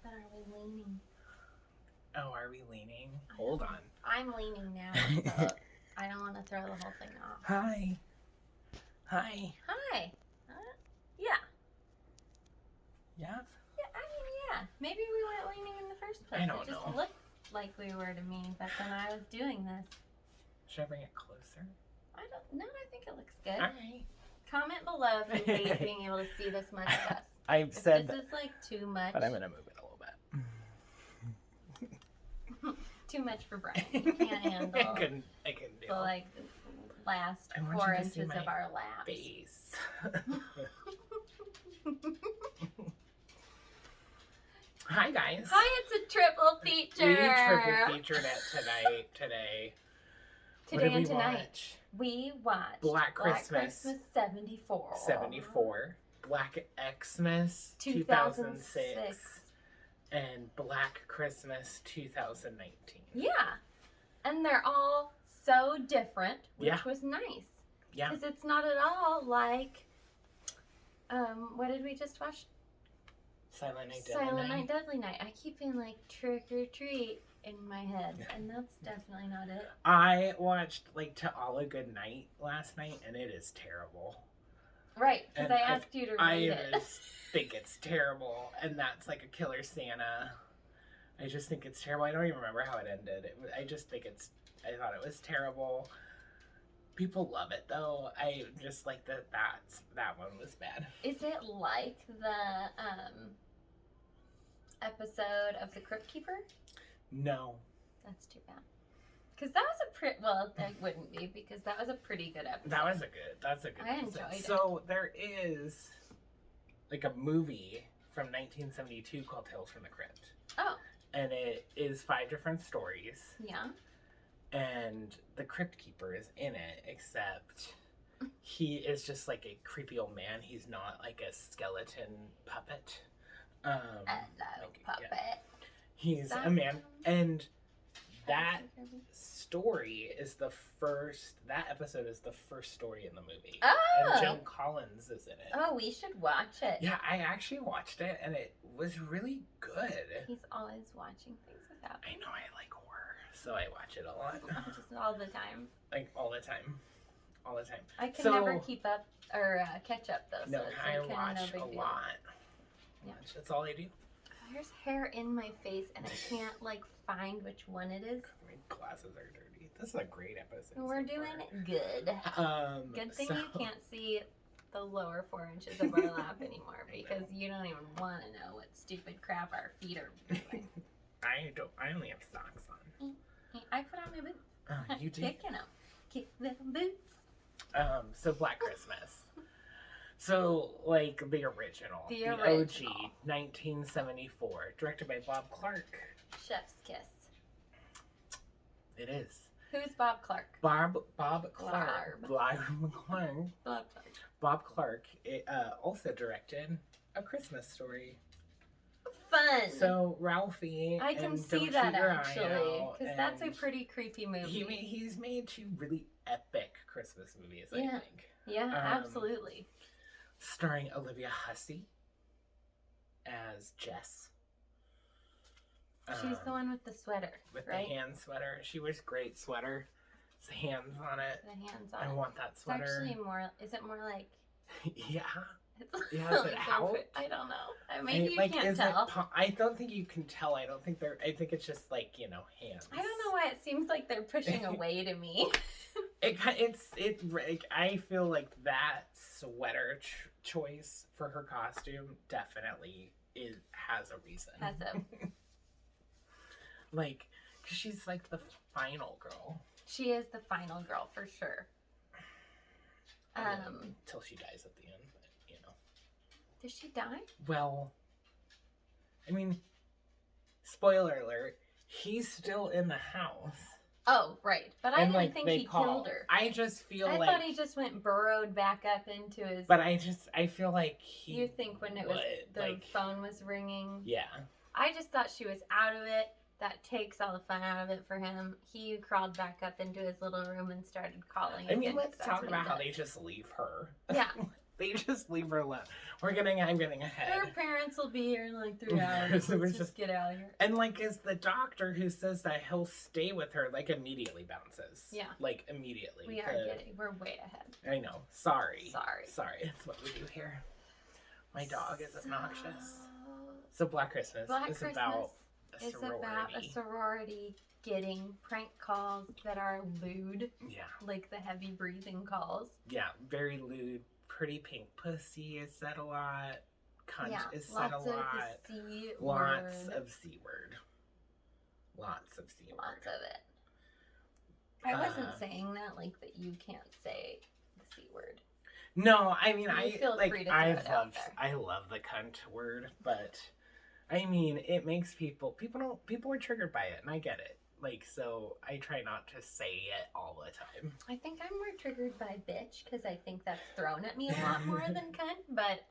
But are we leaning? Oh, are we leaning? Hold on. I'm leaning now, so I don't want to throw the whole thing off. Hi. Hi. Hi. Yeah. Yeah? Yeah, I mean, yeah. Maybe we weren't leaning in the first place. I don't It just know. looked like we were to me, but then I was doing this. Should I bring it closer? I don't know. I think it looks good. All right. Comment below if you hate being able to see this much of us. I've If said this is like too much. but I'm going to move it a little bit. Too much for Brian. He can't handle I couldn't the deal. like last I want 4 you to see inches my of our laps. Face. Hi guys. Hi, it's a triple feature. We triple featured it today. What Today did and we tonight. watch? We watched Black Christmas 74. 74, Black Xmas 2006, and Black Christmas 2019. Yeah. And they're all so different, which Yeah. was nice. Yeah. Because it's not at all like, what did we just watch? Silent Night, Deadly Silent Night. Night, Deadly Night. I keep feeling like Trick or Treat in my head, and that's definitely not it. I watched like To All a Good Night last night, and it is terrible. Right, because And I asked you to read it. just think it's terrible, and that's like a Killer Santa. I just think it's terrible. I don't even remember how it ended. I just think I thought it was terrible. People love it though. I just like that one was bad. Is it like the episode of The Crypt Keeper? No. That's too bad. Because that was a pretty, well, it wouldn't be, because that was a pretty good episode. That's a good I episode. enjoyed it. So there is like a movie from 1972 called Tales from the Crypt. Oh. And it is 5 different stories. Yeah. And the Crypt Keeper is in it, except he is just like a creepy old man. He's not like a skeleton puppet. Hello, puppet. Yeah. He's a man. And that story is that episode is the first story in the movie. Oh! And Joan Collins is in it. Oh, we should watch it. Yeah, I actually watched it, and it was really good. He's always watching things without me. I know, I like horror, so I watch it a lot. Just all the time. Like, all the time. All the time. I can never keep up, or catch up, though. No, so it's I like watch no a big deal. lot. Yeah. That's all I do. There's hair in my face, and I can't, like, find which one it is. My glasses are dirty. This is a great episode. We're doing good. Good thing so- you can't see the lower 4 inches of our lap anymore, because you don't even want to know what stupid crap our feet are doing. I only have socks on. I put on my boots. You do? Kicking them. Kick the boots. So Black Christmas. So, like, the original. The OG, original. 1974. Directed by Bob Clark. Chef's kiss. It is. Who's Bob Clark? Bob Clark. Bob Clark also directed A Christmas Story. Fun. So, Ralphie. I can and see Don't that Shoot Your Eye actually, Out, because that's a and pretty creepy movie. He's made 2 really epic Christmas movies, I Yeah. think. Yeah, absolutely. Starring Olivia Hussey as Jess. She's the one with the sweater, With right? the hand sweater. She wears great sweater. It's the hands on it. The hands on I it. want that It's sweater. actually more, is it more like, Yeah. it's Yeah, is it like out? I don't know. Maybe you can't is tell. I don't think you can tell. I think it's just like, hands. I don't know why it seems like they're pushing away to me. I feel like that sweater choice for her costume definitely has a reason. Has a. Like, 'cause she's like the final girl. She is the final girl for sure. Until she dies at the end, but, Does she die? Well, I mean, spoiler alert, he's still in the house. Oh, right. But I didn't think he killed her. I just feel I like... thought he just went burrowed back up into his... But I feel like he You think when it was the phone was ringing? Yeah. I just thought she was out of it. That takes all the fun out of it for him. He crawled back up into his little room and started calling. I mean, again, let's 'cause that's talk what about he how does. they just leave her. Yeah. They just leave her alone. I'm getting ahead. Her parents will be here in like 3 hours. So we're Let's just get out of here. And like, is the doctor who says that he'll stay with her, like, immediately bounces. Yeah. Like, immediately. We are getting, we're way ahead. I know. Sorry. Sorry. It's what we do here. My dog is obnoxious. So Black Christmas is about a sorority getting prank calls that are lewd. Yeah. Like the heavy breathing calls. Yeah, very lewd. Pretty pink pussy is said a lot. Cunt is said a lot. Lots of C word. Lots of C word. Lots of it. I wasn't saying that like that you can't say the C word. No, I mean, I love the cunt word, but I mean, it makes people are triggered by it, and I get it. Like, so I try not to say it all the time. I think I'm more triggered by bitch because I think that's thrown at me a lot more than cunt. But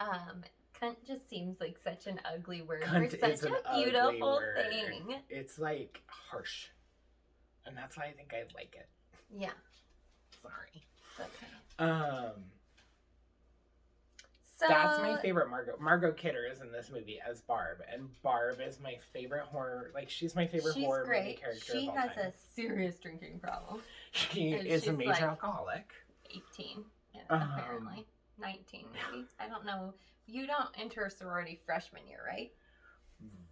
cunt just seems like such an ugly word Cunt for such a beautiful thing. It's like harsh, and that's why I think I like it. Yeah. Sorry. It's okay. So, that's my favorite Margot Kidder is in this movie as Barb, and Barb is my favorite horror. Like, she's my favorite horror movie character of all time. She has a serious drinking problem. She is a major alcoholic. 18, apparently 19, maybe. I don't know. You don't enter sorority freshman year, right?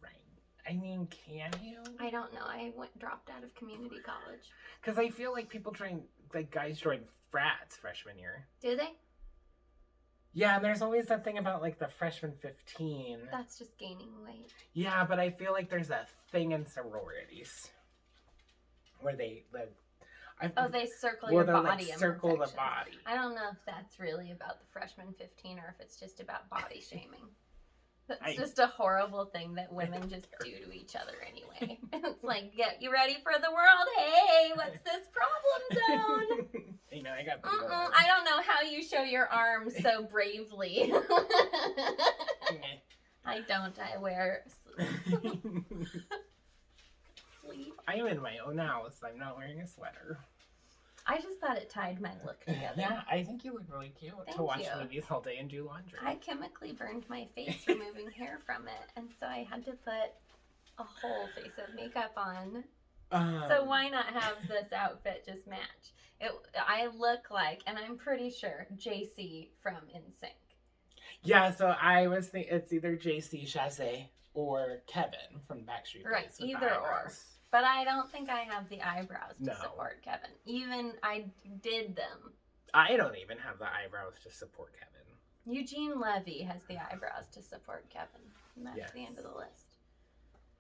Right. I mean, can you? I don't know. I dropped out of community college. Because I feel like guys join frats freshman year. Do they? Yeah, and there's always that thing about, like, the freshman 15. That's just gaining weight. Yeah, but I feel like there's a thing in sororities where they, like... they circle your body. Like, circle the body. I don't know if that's really about the freshman 15 or if it's just about body shaming. That's just a horrible thing that women just do to each other anyway. It's like, get you ready for the world. Hey, what's this problem zone? You know, I got I don't know how you show your arms so bravely. I don't. I wear sleeve. I am in my own house. I'm not wearing a sweater. I just thought it tied my look together. Yeah, I think you look really cute to watch movies all day and do laundry. I chemically burned my face removing hair from it, and so I had to put a whole face of makeup on. So why not have this outfit just match? I look like, and I'm pretty sure, JC from NSYNC. Yeah, so I was thinking it's either JC Chasez or Kevin from Backstreet Boys. Right, either or. But I don't think I have the eyebrows to support Kevin. Even I did them. I don't even have the eyebrows to support Kevin. Eugene Levy has the eyebrows to support Kevin. And that's the end of the list.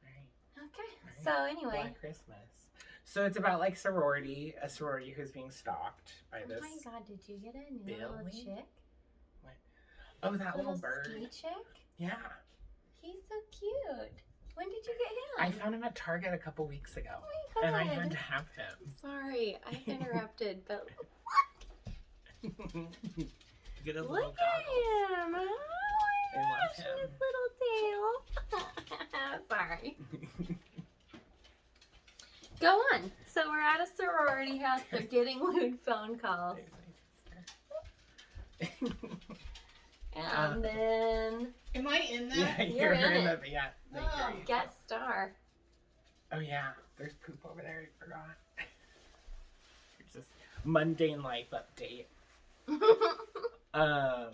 Right. Okay. Right. So anyway. Black Christmas. So it's about like a sorority who's being stalked by this. Oh my god, did you get a new little chick? What? Oh, that little bird. Ski chick? Yeah. He's so cute. When did you get him? I found him at Target a couple weeks ago. Oh my god. And I had to have him. Sorry, I interrupted, but Get a look little at him. Oh my gosh, him. his little tail. Sorry. Go on. So we're at a sorority house. They're getting lewd phone calls. And then... Am I in that? Yeah, You're in it. Yeah. Oh. Guest star. Oh yeah, there's poop over there. I forgot. It's just mundane life update. It's an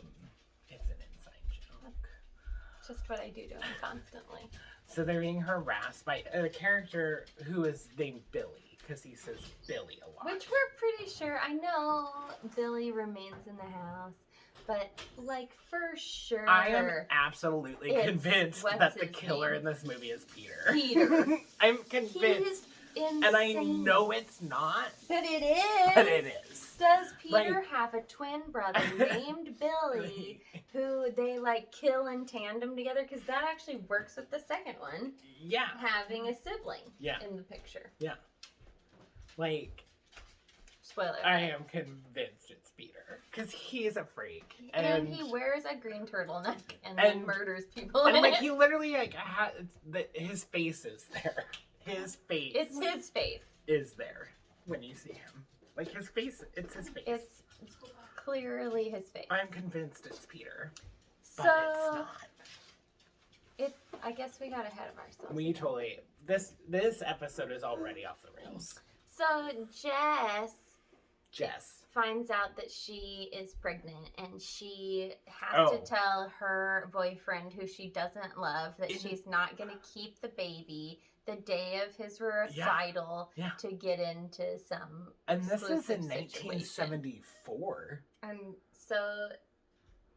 inside joke. Just what I do to him constantly. So they're being harassed by a character who is named Billy, because he says Billy a lot. Which we're pretty sure. I know Billy remains in the house, but like for sure. I am absolutely convinced that the killer in this movie is Peter. Peter. I'm convinced. Insane. And I know it's not. But it is. But it is. Does Peter have a twin brother named Billy who they like kill in tandem together? Because that actually works with the second one. Yeah. Having a sibling in the picture. Yeah. Like. Spoiler. I am convinced it's Peter. Because he's a freak. And he wears a green turtleneck and then murders people. And like he literally like his face is there. His face. It's his face. Is there when you see him. Like his face, it's his face. It's clearly his face. I'm convinced it's Peter, So but it's not. I guess we got ahead of ourselves. We totally. This episode is already off the rails. So Jess finds out that she is pregnant, and she has to tell her boyfriend, who she doesn't love, that she's not going to keep the baby the day of his recital to get into some And this is in situation. 1974. And so,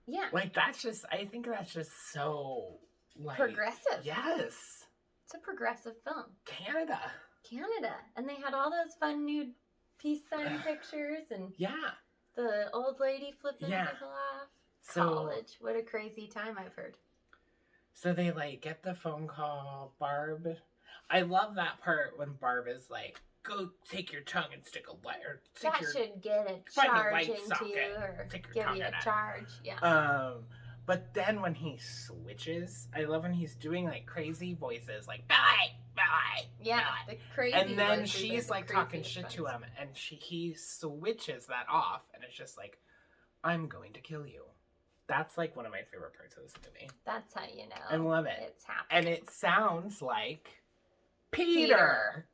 yeah. Like, I think that's just so, like... progressive. Yes. It's a progressive film. Canada. And they had all those fun nude peace sign pictures and the old lady flipping people off. College. What a crazy time, I've heard. So they, like, get the phone call. Barb. I love that part when Barb is like, go take your tongue and stick a light. Or should get a charge into you or give you a charge. Yeah. But then when he switches, I love when he's doing like crazy voices, like bye. Yeah, the crazy. And then she's like talking shit to him, and he switches that off, and it's just like, I'm going to kill you. That's like one of my favorite parts of this movie. That's how you know. I love it. It's happening. And it sounds like Peter.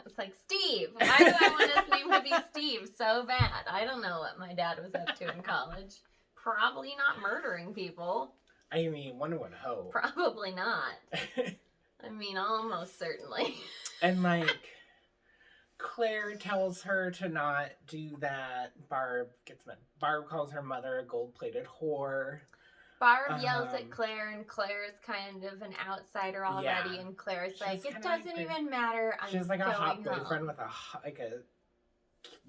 It's like Steve. Why do I want his name to be Steve so bad? I don't know what my dad was up to in college. Probably not murdering people. I mean, one would hope. Probably not. I mean, almost certainly. And like, Claire tells her to not do that. Barb calls her mother a gold-plated whore. Barb yells at Claire, and Claire's kind of an outsider already, and Claire's like, it doesn't even matter. She's like a hot boyfriend with a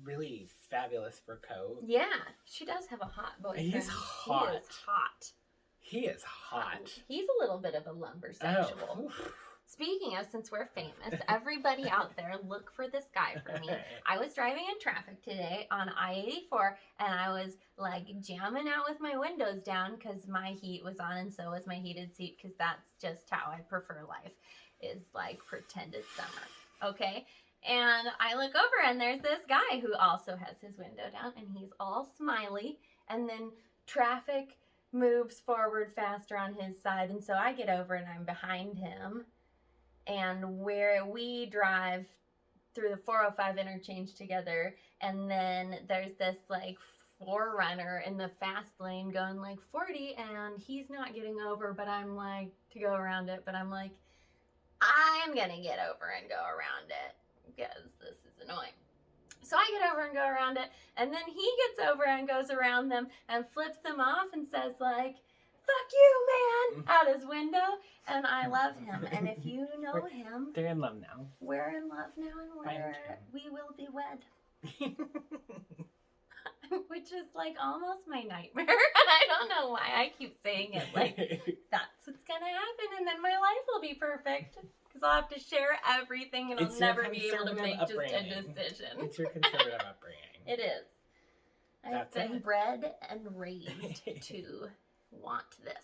really fabulous fur coat. Yeah, she does have a hot boyfriend. He's hot. He is hot. He's a little bit of a lumbersexual. Oh. Speaking of, since we're famous, everybody out there, look for this guy for me. I was driving in traffic today on I-84, and I was like jamming out with my windows down because my heat was on, and so was my heated seat, because that's just how I prefer life, is like pretend it's summer. Okay? And I look over, and there's this guy who also has his window down, and he's all smiley, and then traffic moves forward faster on his side, and so I get over, and I'm behind him. And where we drive through the 405 interchange together, and then there's this like 4Runner in the fast lane going like 40, and he's not getting over, but I'm like, to go around it, but I'm like, I'm gonna get over and go around it because this is annoying. So I get over and go around it, and then he gets over and goes around them and flips them off and says like, fuck you, man, out his window. And I love him. And if you know him, they're in love now. We're in love now, and we will be wed. Which is like almost my nightmare. I don't know why I keep saying it. Like, that's what's gonna happen, and then my life will be perfect. Because I'll have to share everything, and I'll never be able to make just a decision. It's your conservative upbringing. It is. I've been bred and raised to want this.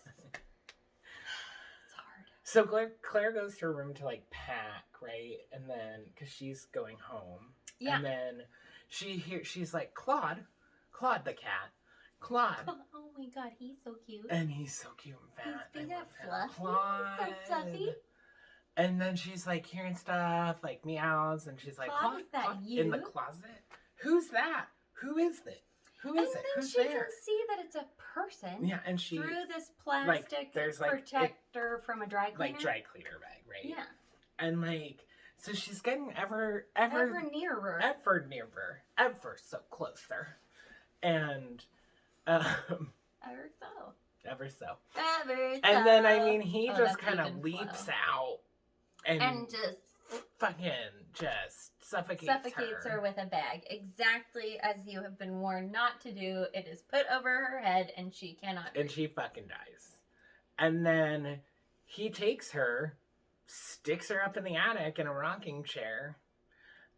It's hard. So Claire goes to her room to like pack, right? And then because she's going home. Yeah. And then she's like, Claude the cat. Claude. Oh my god, he's so cute. And he's so cute and fat. He's big and fluffy. Claude. So fluffy. And then she's like hearing stuff, like meows, and she's like, Claude, is that you? In the closet? Who's that? Who is it? Who is it? Who's there? And then she can see that it's a person. Yeah, and she... through this plastic protector from a dry cleaner. Like dry cleaner bag, right? Yeah. And like, so she's getting ever nearer. Ever so closer. And, Ever so. Ever so. Ever so. And then, I mean, he just kind of leaps out and just fucking just suffocates her with a bag. Exactly as you have been warned not to do. It is put over her head, and she cannot breathe. And she fucking dies. And then he takes her, sticks her up in the attic in a rocking chair,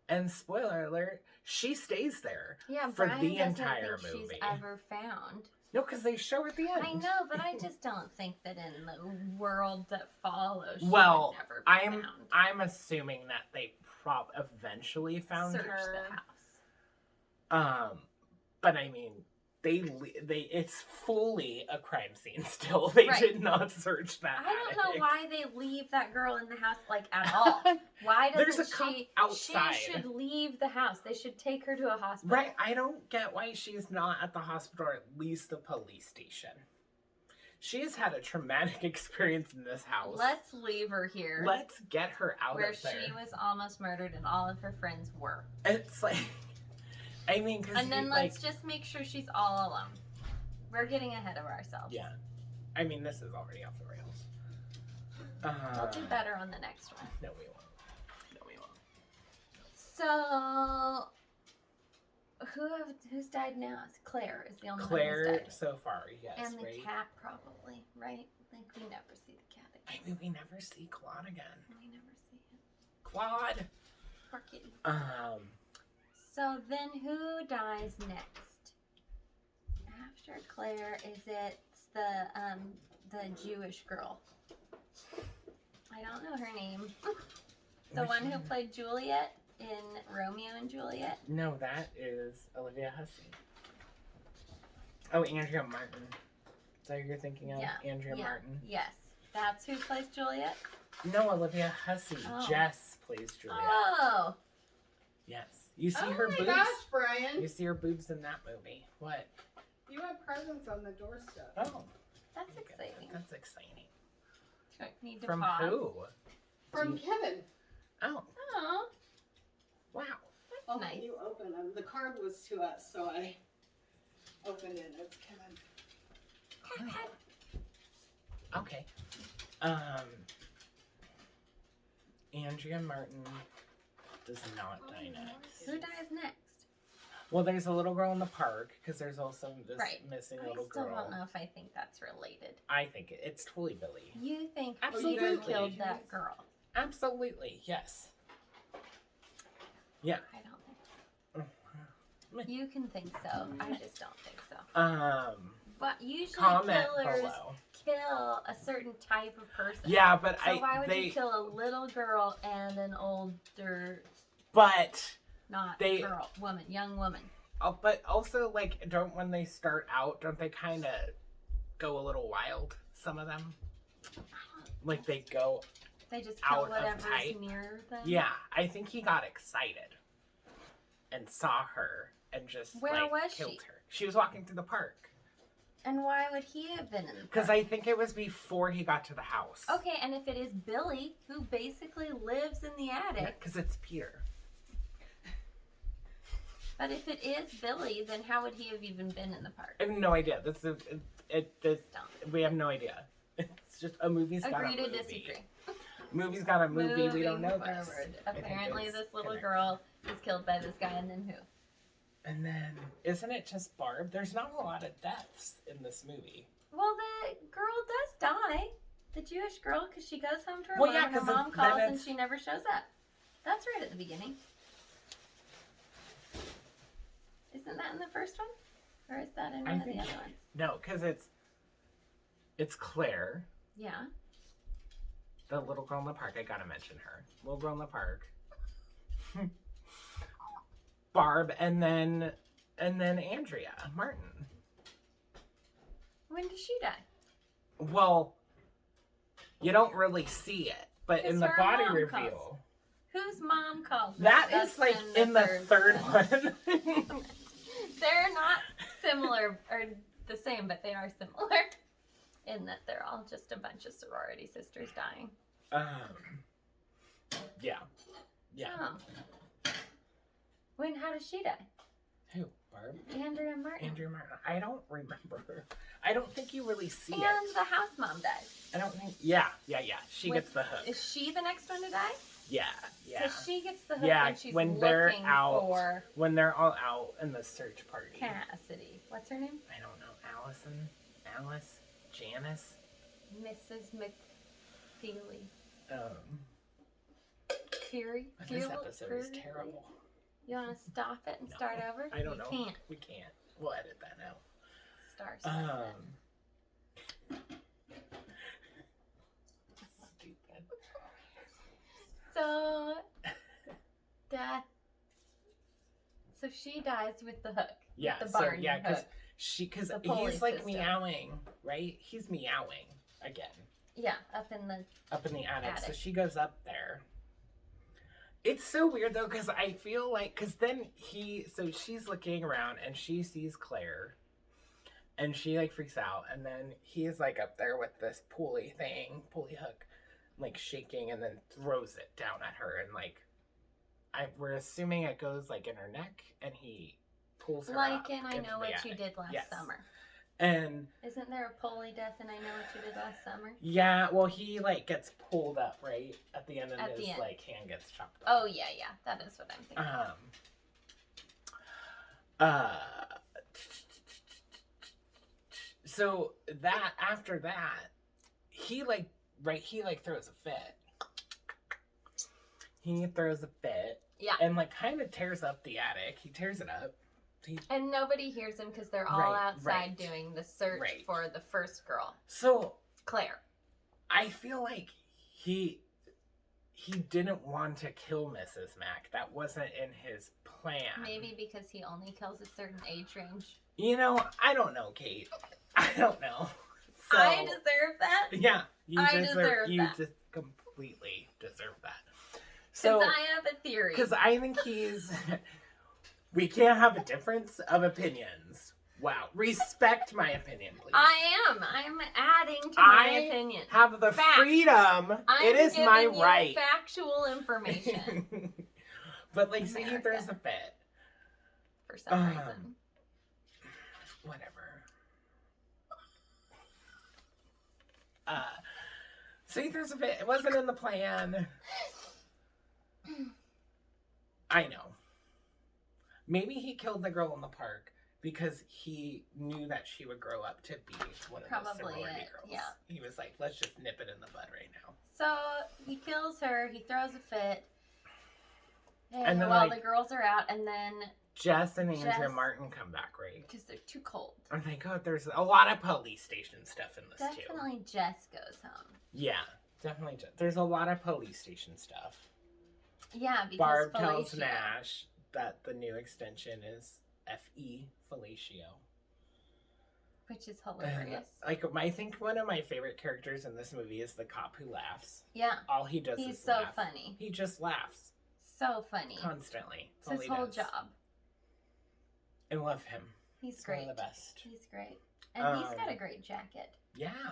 and spoiler alert, she stays there for the entire movie. She's ever found. No, because they show her at the end. I know, but I just don't think that in the world that follows, she would never be found. I'm assuming that they eventually found her. The house. But I mean, it's fully a crime scene still. They Right. did not search that. I don't know why they leave that girl in the house like at all. Why doesn't There's a cop she? outside. She should leave the house. They should take her to a hospital. Right, I don't get why she's not at the hospital or at least the police station. She has had a traumatic experience in this house. Let's leave her here. Let's get her out where of there. she was almost murdered and all of her friends were. It's like, I mean, cause and then let's just make sure she's all alone. We're getting ahead of ourselves. Yeah, I mean, this is already off the rails. We'll do better on the next one. No, we won't. No, we won't. So, who's died now? Claire is the only one Claire, who's died. so far, yes, And the right? cat, probably, right? Like, we never see the cat again. I mean, we never see Claude again. We never see him. Claude! Poor kitty. So then who dies next? After Claire, is it the Jewish girl? I don't know her name. The one who played Juliet in Romeo and Juliet? No, that is Olivia Hussey. Oh, Andrea Martin. Is that who you're thinking of? Yeah. Andrea Martin. Yes. That's who plays Juliet? No, Olivia Hussey. Oh. Jess plays Juliet. Oh! Yes. You see her boobs? Oh my gosh, Brian. You see her boobs in that movie. What? You have presents on the doorstep. Oh. That's exciting. That's exciting. Need to From pause. who? From Kevin. Oh, Oh, wow. that's nice. You open them. The card was to us, so I opened it. It's Kevin. Okay. Andrea Martin does not die next. Who dies next? Well, there's a little girl in the park because there's also this Right. missing I little still girl. don't know if I think that's related. I think it's totally Billy. You think Absolutely. you killed that girl? Absolutely, yes. Yeah. I don't think so. You can think so. I just don't think so. But usually Comment killers below. kill a certain type of person. Yeah, but So why would you kill a little girl and an older, But not They- girl, woman, young woman? but also like when they start out, don't they kind of go a little wild? Some of them, like they go. They just kill Out of whatever's type. near them. Yeah, I think he got excited and saw her and just Where was killed she? her. She was walking through the park. And why would he have been in the Because park? I think it was before he got to the house. Okay, and if it is Billy, who basically lives in the attic, Because it's Peter. but if it is Billy, then how would he have even been in the park? I have no idea. This Don't. we have no idea. It's just a movie's got Agree a to movie. disagree. Movie's got a movie. We don't know Moving this. forward. I think Apparently, it's this little connected. girl is killed by this guy, and then who? And then, isn't it just Barb? There's not a lot of deaths in this movie. Well, the girl does die. The Jewish girl, because she goes home to her Well, mom, yeah, and her 'cause mom then calls, and it's- she never shows up. That's right at the beginning. Isn't that in the first one? Or is that in one of the other ones? No, because it's Claire, Yeah. the little girl in the park. I gotta mention her. Little girl in the park. Barb, and then Andrea Martin. When does she die? Well, you don't really see it, but in It's the her body mom reveal, calls. Whose mom calls her? that That's is like in the third one. They're not similar or the same, but they are similar in that they're all just a bunch of sorority sisters dying. Yeah. Oh. How does she die? Who? Barb? Andrea Martin. Andrea Martin. I don't remember. I don't think you really see And it. the house mom dies. I don't think. Yeah. She With- gets the hook. Is she the next one to die? Yeah. So she gets the hook Yeah, and she's when they're looking out. for When they're all out in the search party. Cassidy. What's her name? I don't know. Allison? Alice? Janice? Mrs. McFeely. Fury? But this episode is terrible. You want to stop it and No, start over? I don't you know. Can't. We can't. We'll edit that out. Start. Stupid. So, so she dies with the hook. Yeah. The So barn yeah, hook. because The pulley he's like system. meowing, right? He's meowing again Yeah, up in the attic. So attic. she goes up there. It's so weird though, because I feel like, because then she's looking around and she sees Claire, and she like freaks out, and then he's like up there with this pulley hook, like shaking, and then throws it down at her, and like, we're assuming it goes like in her neck, and he pulls her like up in I into Know the What You attic. Did Last Yes. Summer. And Isn't there a pulley death in I Know What You Did Last Summer? yeah, well, he like gets pulled up right at the end, and At his the end. like hand gets chopped off. Oh yeah, that is what I'm thinking. So that after that, he like throws a fit. He throws a fit. Yeah. And like kind of tears up the attic. He tears it up. And nobody hears him because they're all Right, outside right. doing the search Right. for the first girl, So Claire. I feel like he didn't want to kill Mrs. Mack. That wasn't in his plan. Maybe because he only kills a certain age range. You know, I don't know, Kate. I don't know. So, I deserve that. yeah, I deserve you that. just completely deserve that. Because So, I have a theory. because I think we can't have a difference of opinions. Wow. Respect my opinion, please. I'm adding to my opinion. Have the Facts. freedom. I'm It is my giving you right. factual information But like, see, America. there's a fit. for some reason. Whatever. See, there's a fit. It wasn't in the plan. I know. Maybe he killed the girl in the park because he knew that she would grow up to be one of the Probably sorority it, girls. yeah. He was like, let's just nip it in the bud right now. So he kills her. He throws a fit. And then, while like- the girls are out, and then Jess and Andrea Jess- Martin come back, right? because they're too cold. Oh my god, there's a lot of police station stuff in this too. Definitely Jess goes home. Yeah, definitely. There's a lot of police station stuff. Yeah, because Barb tells Felicia- Nash that the new extension is FE, Fellatio. which is And, hilarious. like, I think one of my favorite characters in this movie is the cop who laughs. Yeah, All he does he's is so laugh. funny. He just laughs So funny. constantly. It's That's all his he whole does. job. I love him. He's He's great. one of the best. He's great, and he's got a Um, great jacket. Yeah.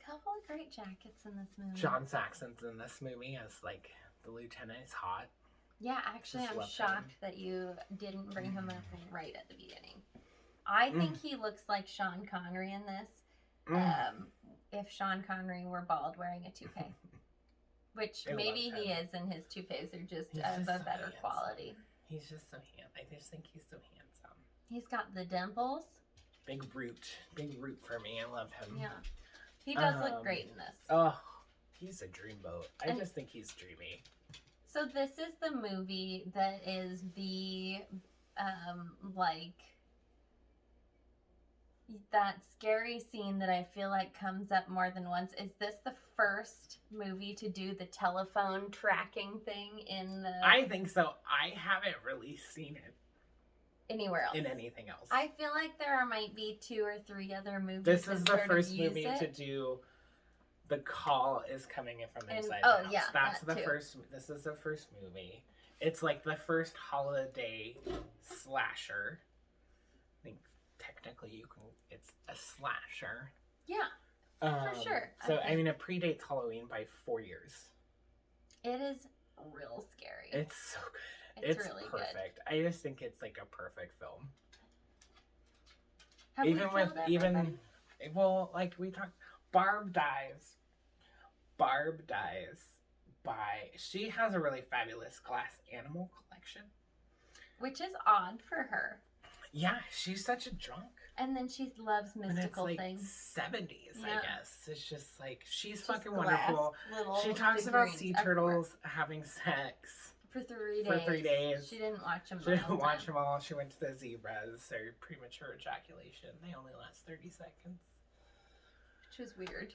Couple of great jackets in this movie. John Saxon's in this movie as, like, the lieutenant. Is hot. Yeah, actually, Just I'm love shocked him. that you didn't bring him up right at the beginning. I think he looks like Sean Connery in this. If Sean Connery were bald wearing a toupee. Which I maybe love he him. is, and his toupees are just He's of just a so better handsome. quality. He's just so handsome. I just think he's so handsome. He's got the dimples. Big root for me. I love him. Yeah. He does look Um, great in this. Oh, he's a dreamboat. I And- just think he's dreamy. So this is the movie that is the like that scary scene that I feel like comes up more than once. Is this the first movie to do the telephone tracking thing in the I think so. I haven't really seen it anywhere else? in anything else. I feel like there might be 2 or 3 other movies. This that is the sort of first use movie it. to do the call is coming in from And- inside oh, the house. yeah, That's that the too. first. This is the first movie. It's like the first holiday slasher. I think technically you can. It's a slasher. Yeah, sure. So Okay. I mean, it predates Halloween by 4 years. it is real scary. It's so good. It's really good. perfect. I just think it's like a perfect film. Have we even with killed everybody? well, like we talked, Barb dies. Barb dies by she has a really fabulous glass animal collection. Which is odd for her. Yeah, she's such a drunk. And then she loves And it's mystical like things. 70s, Yeah. I guess. It's just like she's Just fucking glass wonderful. little She talks about figurines sea everywhere. turtles having sex. for 3 days. for 3 days. She didn't watch them. She didn't watch them all. She went to the zebras. Their premature ejaculation. They only last 30 seconds. Which was weird.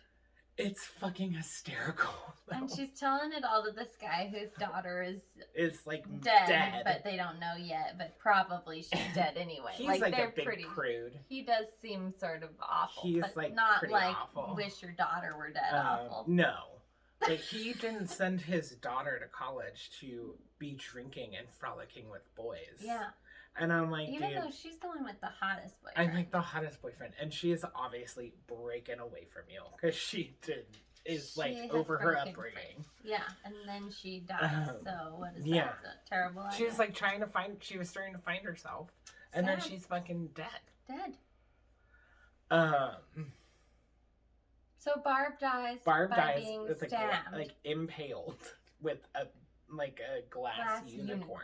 It's fucking hysterical. And she's telling it all to this guy whose daughter is It's like dead, but they don't know yet. But probably she's dead anyway. He's like a they're big pretty prude. He does seem sort of awful. He's but like not pretty like awful. wish your daughter were dead awful. No. But he didn't send his daughter to college to be drinking and frolicking with boys. Yeah. And I'm like, even dude, though she's the one with the hottest boyfriend. I'm like the hottest boyfriend. And she is obviously breaking away from you. Because she is She like has over her broken upbringing. free. Yeah, and then she dies. So what is yeah. that? Is that terrible idea? She was like she was starting to find herself. And then Sad. she's fucking dead. Dead. So Barb dies. Barb by dies being with stabbed. like impaled with a glass unicorn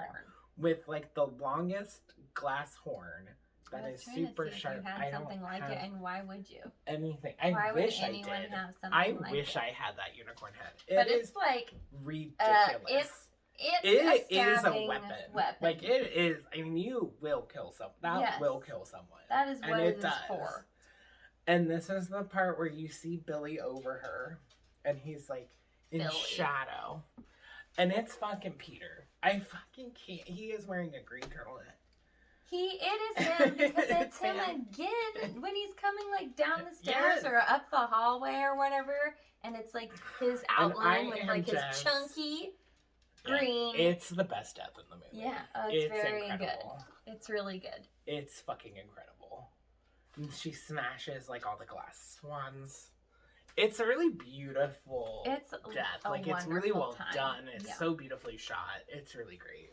with like the longest glass horn that is super sharp. If you had something like it, and why would you? Anything. Why wish would I anyone did. have something I like wish it? I had that unicorn head. But it's like ridiculous. It is a weapon. Like it is. I mean, you will kill someone. That will kill someone. That is what it is for. And this is the part where you see Billy over her, and he's like in shadow, and it's fucking Peter. I fucking can't. He is wearing a green turtleneck. It is him because it's him again when he's coming like down the stairs or up the hallway or whatever, and it's like his outline with like his chunky green. It's the best death in the movie. Yeah, it's very incredible. Good. It's really good. It's fucking incredible. And she smashes like all the glass swans. It's a really beautiful death. Like it's really well done. It's so beautifully shot. It's really great.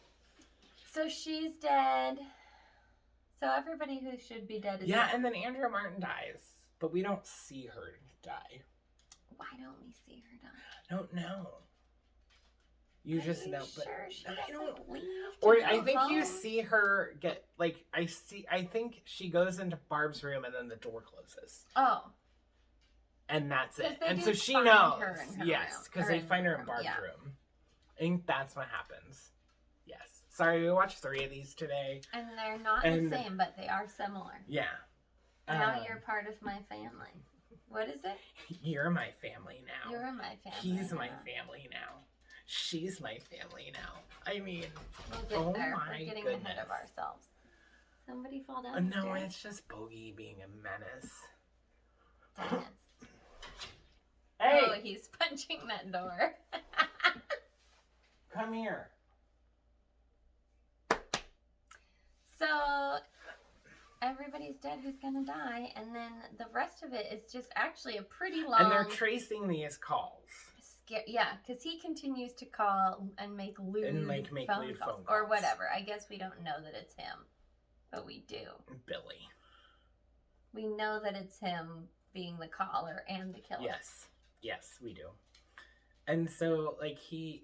So she's dead. So everybody who should be dead is dead. And then Andrea Martin dies, but we don't see her die. Why don't we see her die? I don't know. You just know, but sure she I don't. Leave Or I think you see her get like I think she goes into Barb's room and then the door closes. Oh. And that's it. And so she knows. Yes, because they find her in Barb's room. I think that's what happens. Yes. Sorry, we watched 3 of these today. And they're not the same, but they are similar. Yeah. Now you're part of my family. What is it? You're my family now. You're my family. He's my family now. She's my family now. I mean, we'll get there. We're getting ahead of ourselves. Somebody fall down. No, it's just Bogey being a menace. Dennis. Hey! Oh, he's punching that door. Come here. So everybody's dead who's gonna die, and then the rest of it is just actually a pretty long. And they're tracing these calls. Yeah, because he continues to call and make lewd phone calls or whatever. I guess we don't know that it's him, but we do. Billy. We know that it's him being the caller and the killer. Yes, we do. And so, like, he's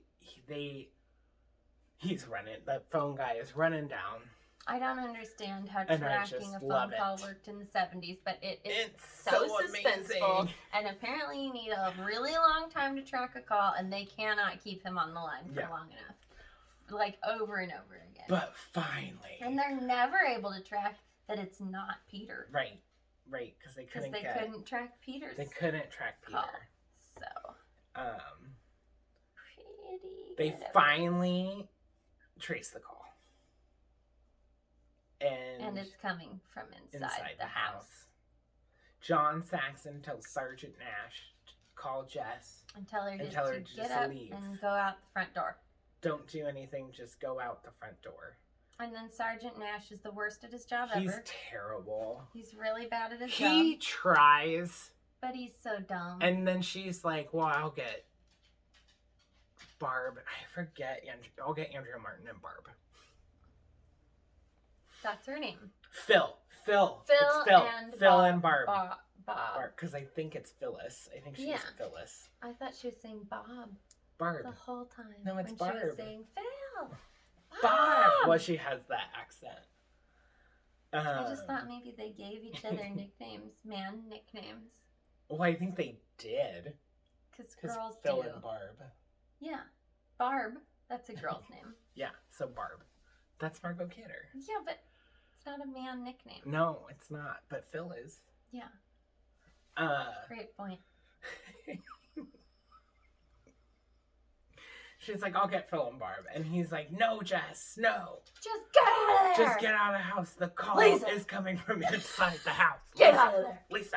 running. The phone guy is running down. I don't understand how tracking a phone call worked in the 70s, but it's so suspenseful. Amazing. And apparently you need a really long time to track a call, and they cannot keep him on the line for long enough. Like, over and over again. But finally. And they're never able to track that it's not Peter. Right, because they couldn't track Peter's They couldn't track Peter. Call. So. They finally trace the call. And it's coming from inside the house. John Saxon tells Sergeant Nash to call Jess. And tell her to get up leave. And go out the front door. Don't do anything, just go out the front door. And then Sergeant Nash is the worst at his job ever. He's terrible. He's really bad at his job. He tries. But he's so dumb. And then she's like, well, I'll get Barb. I forget. I'll get Andrea Martin and Barb. That's her name. Phil. And Phil and Barb. Bob. Because I think it's Phyllis. I think she's Phyllis. I thought she was saying Bob. Barb. The whole time. No, it's Barb. She was saying Phil. Bob. Well, she has that accent. I just thought maybe they gave each other nicknames. Man nicknames. Well, I think they did. Because girls Phil and Barb. Yeah. Barb. That's a girl's name. Yeah, so Barb. That's Margot Kidder. Yeah, but it's not a man nickname. No, it's not. But Phil is. Yeah. Great point. She's like, I'll get Phil and Barb. And he's like, no, Jess, no. Just get out of there! Just get out of the house. The call Lisa. is coming from inside the house. Get Lisa, out of there! Lisa.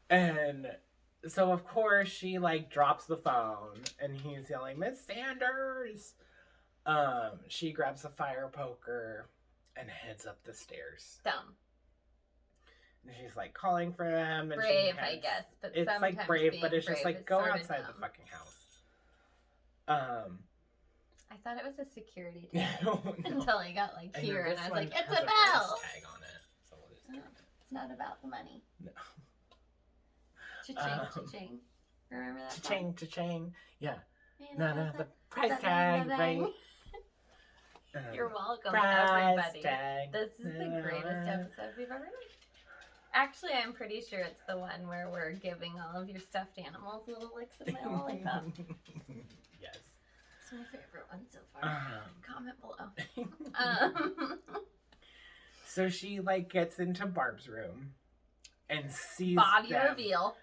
And so, of course, she, like, drops the phone. And he's yelling, Miss Sanders. She grabs a fire poker and heads up the stairs. Dumb. And she's, like, calling for them. And Brave, I guess. But it's, sometimes like, brave, being but it's just, brave like, is go sorta outside dumb. the fucking house. I thought it was a security tag No. until I got like I know, here and this I was one like, it's has a price bell. tag on it, so we'll just Oh, turn it. it's not about the money. No. Cha-ching, cha-ching. Remember that song? Cha-ching, cha-ching. Yeah. Man, No, that no, was the a- price da-dang, tag, da-dang. right? You're welcome, price everybody. tag. This is the greatest episode we've ever made. Actually, I'm pretty sure it's the one where we're giving all of your stuffed animals little licks of my lollipop. Yes. It's my favorite one so far. Comment below. So she, like, gets into Barb's room and sees Body them. reveal.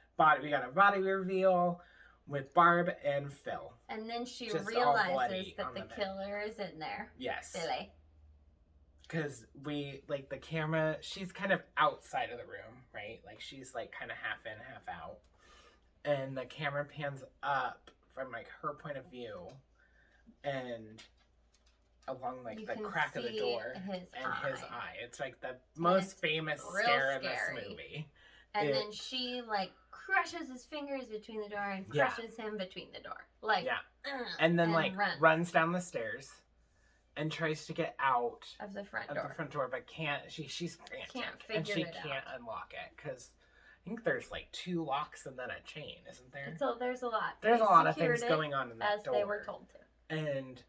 We got a body reveal with Barb and Phil. And then she Just all realizes bloody that on the the bed. killer is in there. Yes. Billy. Because the camera, she's kind of outside of the room, right? Like, she's, like, kind of half in, half out. And the camera pans up from, like, her point of view and along, like, You the can crack of the see door his and his eye. eye. It's, like, the most famous real scare of scary. this movie. And It- then she, like, crushes his fingers between the door and Yeah. crushes him between the door. Like, Yeah. And then, like, runs down the stairs and tries to get out of the front of door. the front door, but can't. She's frantic, Can't and figure she it can't unlock it because I think there's like 2 locks and then a chain, isn't there? So there's a lot. There's They a lot of secured things it going on in that as door. they were told to. And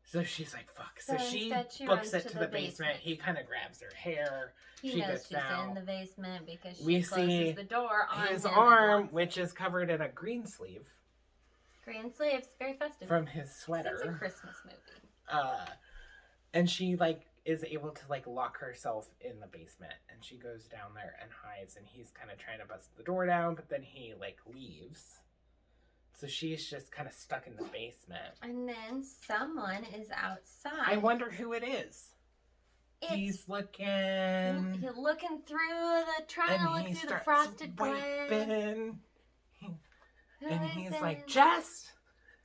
so she's like, "Fuck!" So So she instead she books runs it to to the the basement. He kind of grabs her hair. He She knows gets she's down. in the basement because she We closes see the door on His him arm, and locks which is covered in a green sleeve it. Green sleeves, very festive. from his It's a sweater. Christmas movie. And she like is able to like lock herself in the basement, and she goes down there and hides, and he's kind of trying to bust the door down, but then he like leaves, so she's just kind of stuck in the basement. And then someone is outside. I wonder who it is. It's He's looking, He's looking through the, trying to and look he through the starts frosted glass. wiping, Who and is he's in like, there? Jess,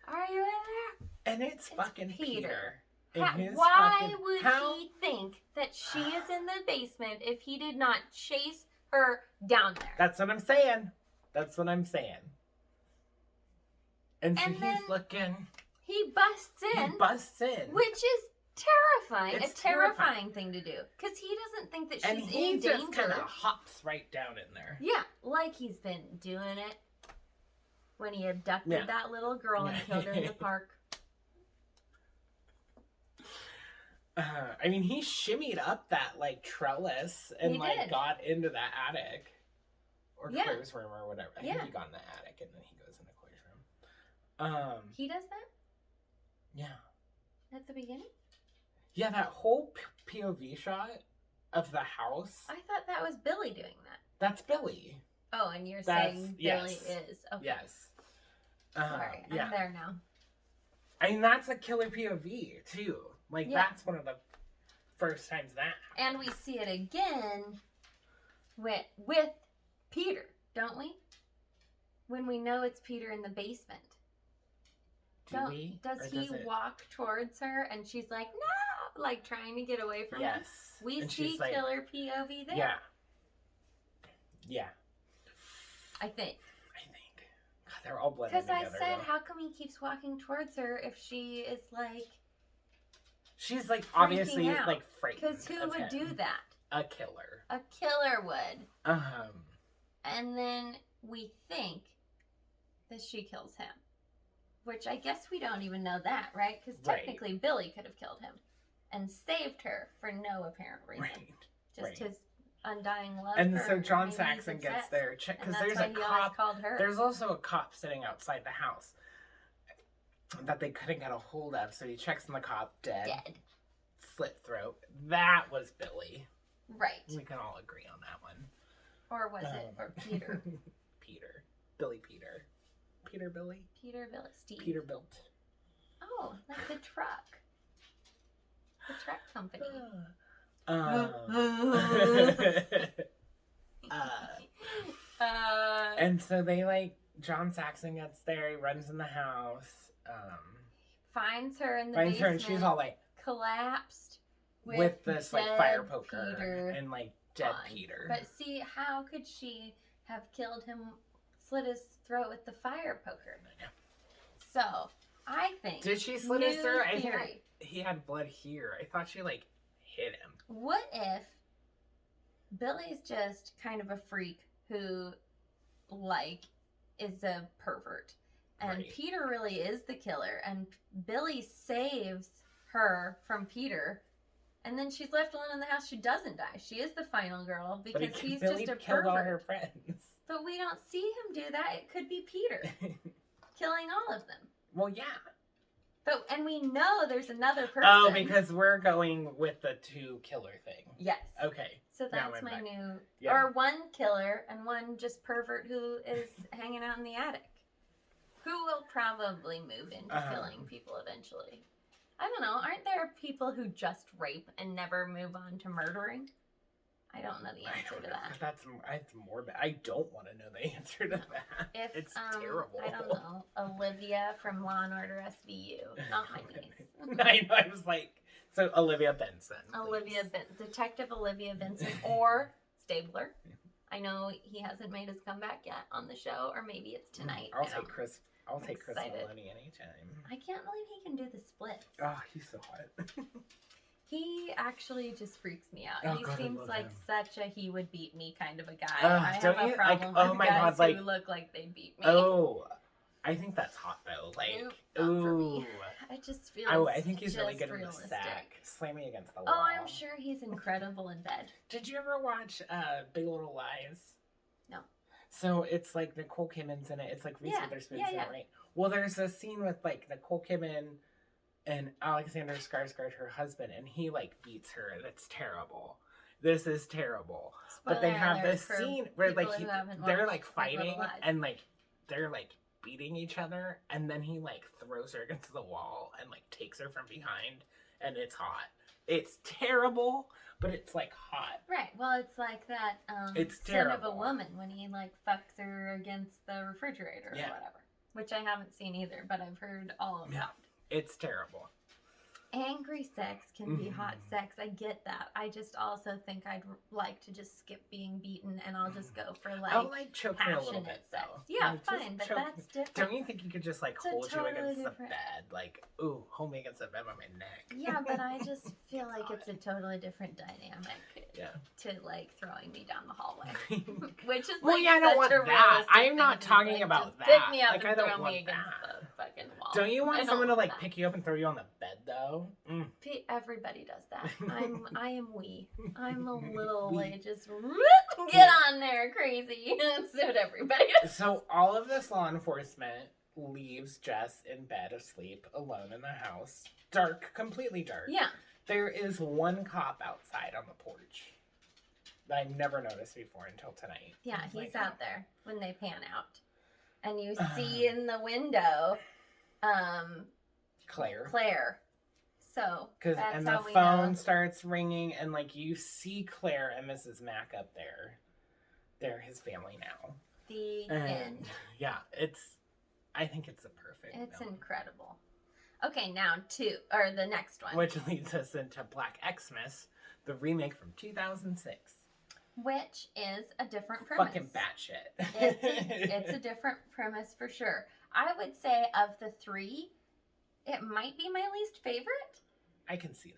Are you in there? and it's It's fucking Peter. And his Why fucking- would how- he think that she is in the basement if he did not chase her down there? That's what I'm saying. That's what I'm saying. And so And then he's looking. He busts in, He busts in. which is terrifying. It's a terrifying thing to do because he doesn't think that she's and he in just kind danger. of hops right down in there. Yeah, like he's been doing it when he abducted Yeah. that little girl and killed her in the park. I mean, he shimmied up that like trellis and He like did. got into the attic or Yeah. Claire's room or whatever. I Yeah. think he got in the attic and then he goes into Claire's room. He does that Yeah, at the beginning? yeah. That whole POV shot of the house. I thought that was Billy doing that. That's Billy. Oh, and you're That's- saying yes. Billy is. Okay. Yes. Sorry, Yeah. I'm there now. I mean, that's a killer POV too. Like Yeah. that's one of the first times that. And we see it again with Peter, don't we? When we know it's Peter in the basement. Do we? Does Or he it- walk towards her and she's like, no, like trying to get away from him? Yes. We And see she's like, killer POV there. Yeah. Yeah. I think. I think. God, they're all blending Because I together. said, though. how come he keeps walking towards her if she is like, She's like obviously out. like frightened. because who of would him. do that? A killer. A killer would. Um. And then we think that she kills him. Which I guess we don't even know that, right? Because Right. technically Billy could have killed him and saved her for no apparent reason. Right. Just right. his undying love. And for so her, John maybe he's Saxon gets obsessed. there And because that's there's why a he always cop. called her. There's also a cop sitting outside the house that they couldn't get a hold of. So he checks on the cop, dead. Slit throat. That was Billy. Right. We can all agree on that one. Or was it? Or Peter. Peter. Billy Peter. Peter Billy? Peter Bill Steve. Peterbilt. Oh, like the truck. The truck company. And so they like, John Saxon gets there, he runs in the house, finds her in the finds her basement. and she's all like collapsed with this like dead fire poker Peter and like dead on. Peter. But see, how could she have killed him, slit his throat with the fire poker? So, I think. Did she slit his throat? I think theory. he had blood here. I thought she like hit him. What if Billy's just kind of a freak who, like, is a pervert, and Right. Peter really is the killer, and Billy saves her from Peter, and then she's left alone in the house. She doesn't die. She is the final girl because he's Billy just a killed all her pervert. friends. But we don't see him do that. It could be Peter killing all of them. Well, yeah. But and we know there's another person. Oh, because we're going with the two killer thing. yes. Okay. So Now that's I'm my back. new, Yeah. or one killer and one just pervert who is hanging out in the attic, who will probably move into killing people eventually. I don't know. Aren't there people who just rape and never move on to murdering? I don't know the answer to that. That's morbid. I don't want to know the answer to that. If It's terrible. I don't know, Olivia from Law and Order SVU, not my niece. I know. I was like, so Olivia Benson. Olivia Detective Olivia Benson or Stabler. I know he hasn't made his comeback yet on the show, or maybe it's tonight. I'll take Chris excited. Maloney anytime. I can't believe he can do the splits. Oh, he's so hot. He actually just freaks me out. Oh, He God, I seems love like him. such a he would beat me kind of a guy. Ugh, I don't have a you? Like, problem oh with my guys God, like- who look like they beat me. Oh, I think that's hot though. Like, Nope, not for me. ooh. I just feel. Oh, I think he's really just good in the realistic. sack, slamming against the wall. Oh, I'm sure he's incredible in bed. Did you ever watch Big Little Lies? No. So it's like Nicole Kidman's in it. It's like Reese Yeah, Witherspoon's yeah, in yeah. it, right? Well, there's a scene with like Nicole Kidman and Alexander Skarsgård, her husband, and he like beats her, and it's terrible. This is terrible. But they Spoiler have alert this for scene where like people who haven't they're watched like Big Little fighting Lies. and like they're like beating each other, and then he like throws her against the wall and like takes her from behind, and it's hot. It's terrible, but it's like hot. Right. Well, it's like that It's Sin of a terrible. Woman when he like fucks her against the refrigerator or Yeah. whatever, which I haven't seen either, but I've heard all of Yeah. that. It's terrible. Angry sex can be hot Mhm. sex. I get that. I just also think I'd like to just skip being beaten and I'll just go for like I'll like choke me a little passionate bit sex. though. Yeah, Like, just fine, but choke that's me. different. Don't you think you could just like It's a hold you totally against different- the bed? Like, ooh, hold me against the bed on my neck. Yeah, but I just feel It's like it's a totally different dynamic Yeah. to like throwing me down the hallway. Which is Well, like yeah, I don't such want a that. realistic I'm thing not to talking like, about just Pick that. me up Like, and I don't throw want me against that. the fucking wall. Don't you I want don't someone to want like that. pick you up and throw you on the bed though? Mm. Everybody does that. I am we. I'm a little We. like just get on there, crazy. That's what everybody does. So all of this law enforcement leaves Jess in bed asleep alone in the house. Dark, completely dark. Yeah. There is one cop outside on the porch that I've never noticed before until tonight. Yeah, I was he's like, out there when they pan out. And you see in the window Claire. Claire. So Cause, that's and how the we phone know. starts ringing, and like you see Claire and Mrs. Mack up there. They're his family now. The And end. yeah, I think it's a perfect It's film. incredible. Okay, now the next one. Which leads us into Black Xmas, the remake from 2006. Which is a different premise. Fucking batshit. It's a different premise for sure. I would say of the three, it might be my least favorite. I can see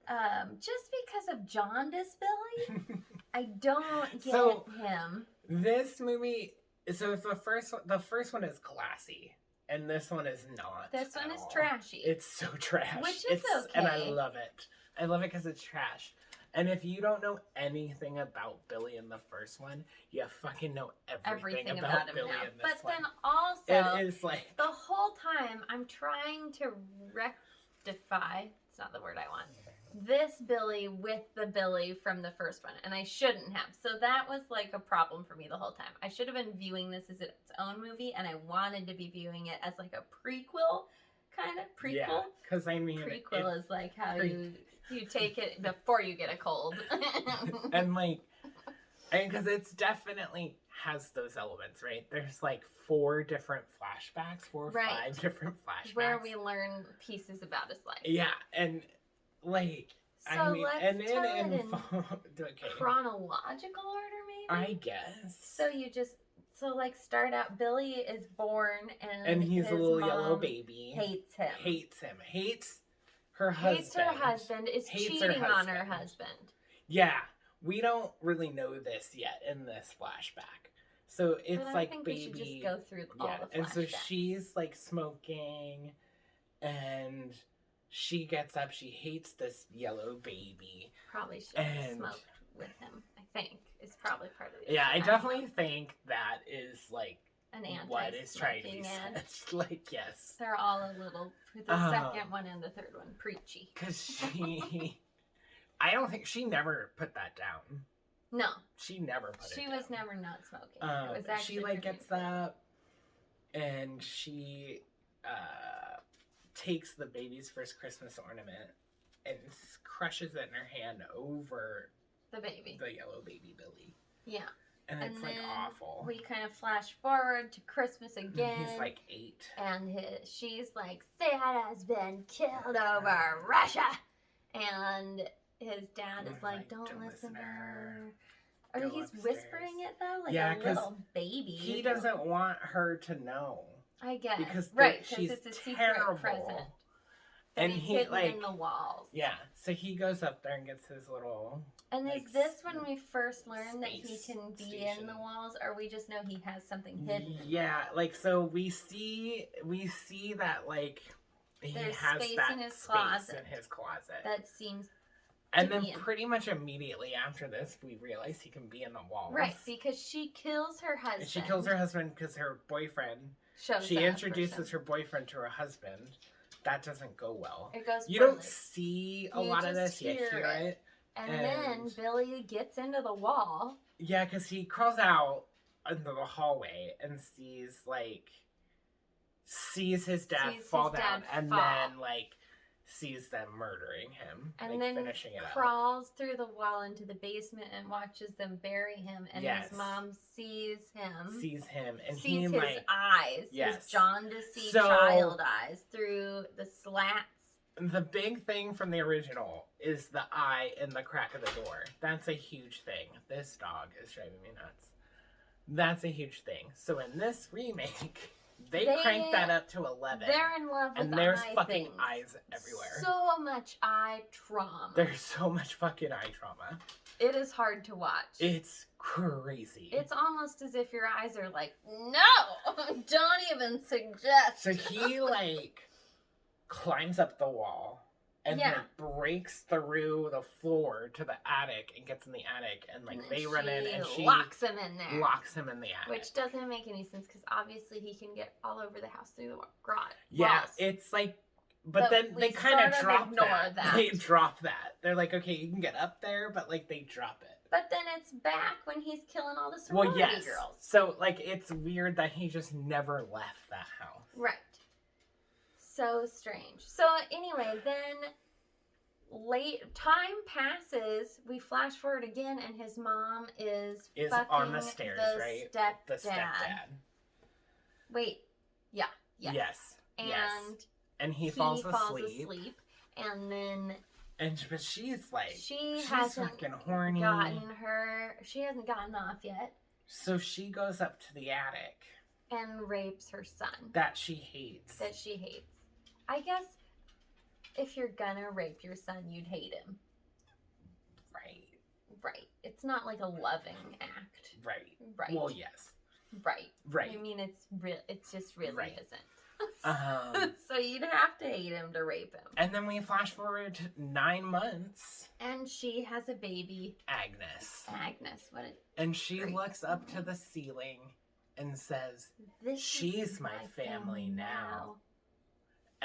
that. Just because of Jaundice Billy. I don't get So- him. This movie, so the first one is classy, and this one is not. This one at is all. trashy. It's so trash. Which is It's- And I okay. love it. I love it because it's trash. And if you don't know anything about Billy in the first one, you fucking know everything about him Billy now. in this But one. then also, It is like, the whole time I'm trying to defy. It's not the word I want. This Billy with the Billy from the first one, and I shouldn't have. So that was like a problem for me the whole time. I should have been viewing this as its own movie, and I wanted to be viewing it as like a prequel, kind of prequel. Yeah, because I mean, prequel is like how you take it before you get a cold. And like, because it's definitely has those elements, right? There's like 4 different flashbacks, 4 or 5 different flashbacks where we learn pieces about his life. Yeah, and like, so I mean, let's and tell it in okay. chronological order, maybe. I guess. So you just like start out. Billy is born, and he's his a little mom yellow baby. Hates him. Hates her husband. Hates her husband. Is cheating on her husband. Yeah, we don't really know this yet in this flashback. So it's but I like think baby. We should just go through all the flashbacks. And so she's like smoking, and she gets up. She hates this yellow baby. Probably should smoke with him. I think it's probably part of the. Yeah, I definitely think that is like an what is trying to be said. Like, yes, they're all a little. The second one and the third one preachy. Because she, I don't think she never put that down. No, she never put it down. She was never not smoking. It was actually she like gets up, and she takes the baby's first Christmas ornament and crushes it in her hand over the baby, the yellow baby Billy. Yeah. And it's like awful. We kind of flash forward to Christmas again. He's like 8. And she's like, Santa's been killed over Russia. And his dad is like, don't listen to her. Or he's whispering it though, like a little baby. He doesn't want her to know. I guess. Because she's it's a terrible. Secret present. And he like in the walls. Yeah. So he goes up there and gets his little. And like, is this when we first learn that he can be in the walls, or we just know he has something hidden? Yeah, like so we see that like there's has space that in his space in his closet. That seems. And then pretty much immediately after this, we realize he can be in the walls. Right, because she kills her husband. And she kills her husband because her boyfriend. She introduces her boyfriend to her husband. That doesn't go well. It goes. You don't see a lot of this. You hear it. And then Billy gets into the wall. Yeah, because he crawls out into the hallway and sees his dad fall down, and then sees them murdering him, and then finishing it crawls through the wall into the basement and watches them bury him. And his mom sees him, and sees his eyes, his jaundiced so, child eyes through the slats. The big thing from the original is the eye in the crack of the door. That's a huge thing. This dog is driving me nuts. That's a huge thing. So in this remake, they cranked that up to 11. They're in love with and there's eye fucking things. Eyes everywhere. So much eye trauma. There's so much fucking eye trauma. It is hard to watch. It's crazy. It's almost as if your eyes are like, no, don't even suggest. So he climbs up the wall and breaks through the floor to the attic and gets in the attic, and they run in and she locks him in there. Locks him in the attic. Which doesn't make any sense because obviously he can get all over the house through the garage. Yeah, it's but then they kind of drop that. They drop that. They're like, okay, you can get up there, but they drop it. But then it's back when he's killing all the sorority girls. So it's weird that he just never left that house. Right. So strange. So anyway, then time passes. We flash forward again, and his mom is on the stairs, right? The stepdad. Wait. Yeah. Yes. And he falls asleep, and then. But she's she's fucking horny. She hasn't gotten off yet. So she goes up to the attic and rapes her son. That she hates. I guess if you're gonna rape your son, you'd hate him. Right. It's not like a loving act. Right. Well, yes. Right. I mean, it just really isn't. So you'd have to hate him to rape him. And then we flash forward 9 months. And she has a baby. Agnes. And she looks up to the ceiling and says, she's my family now.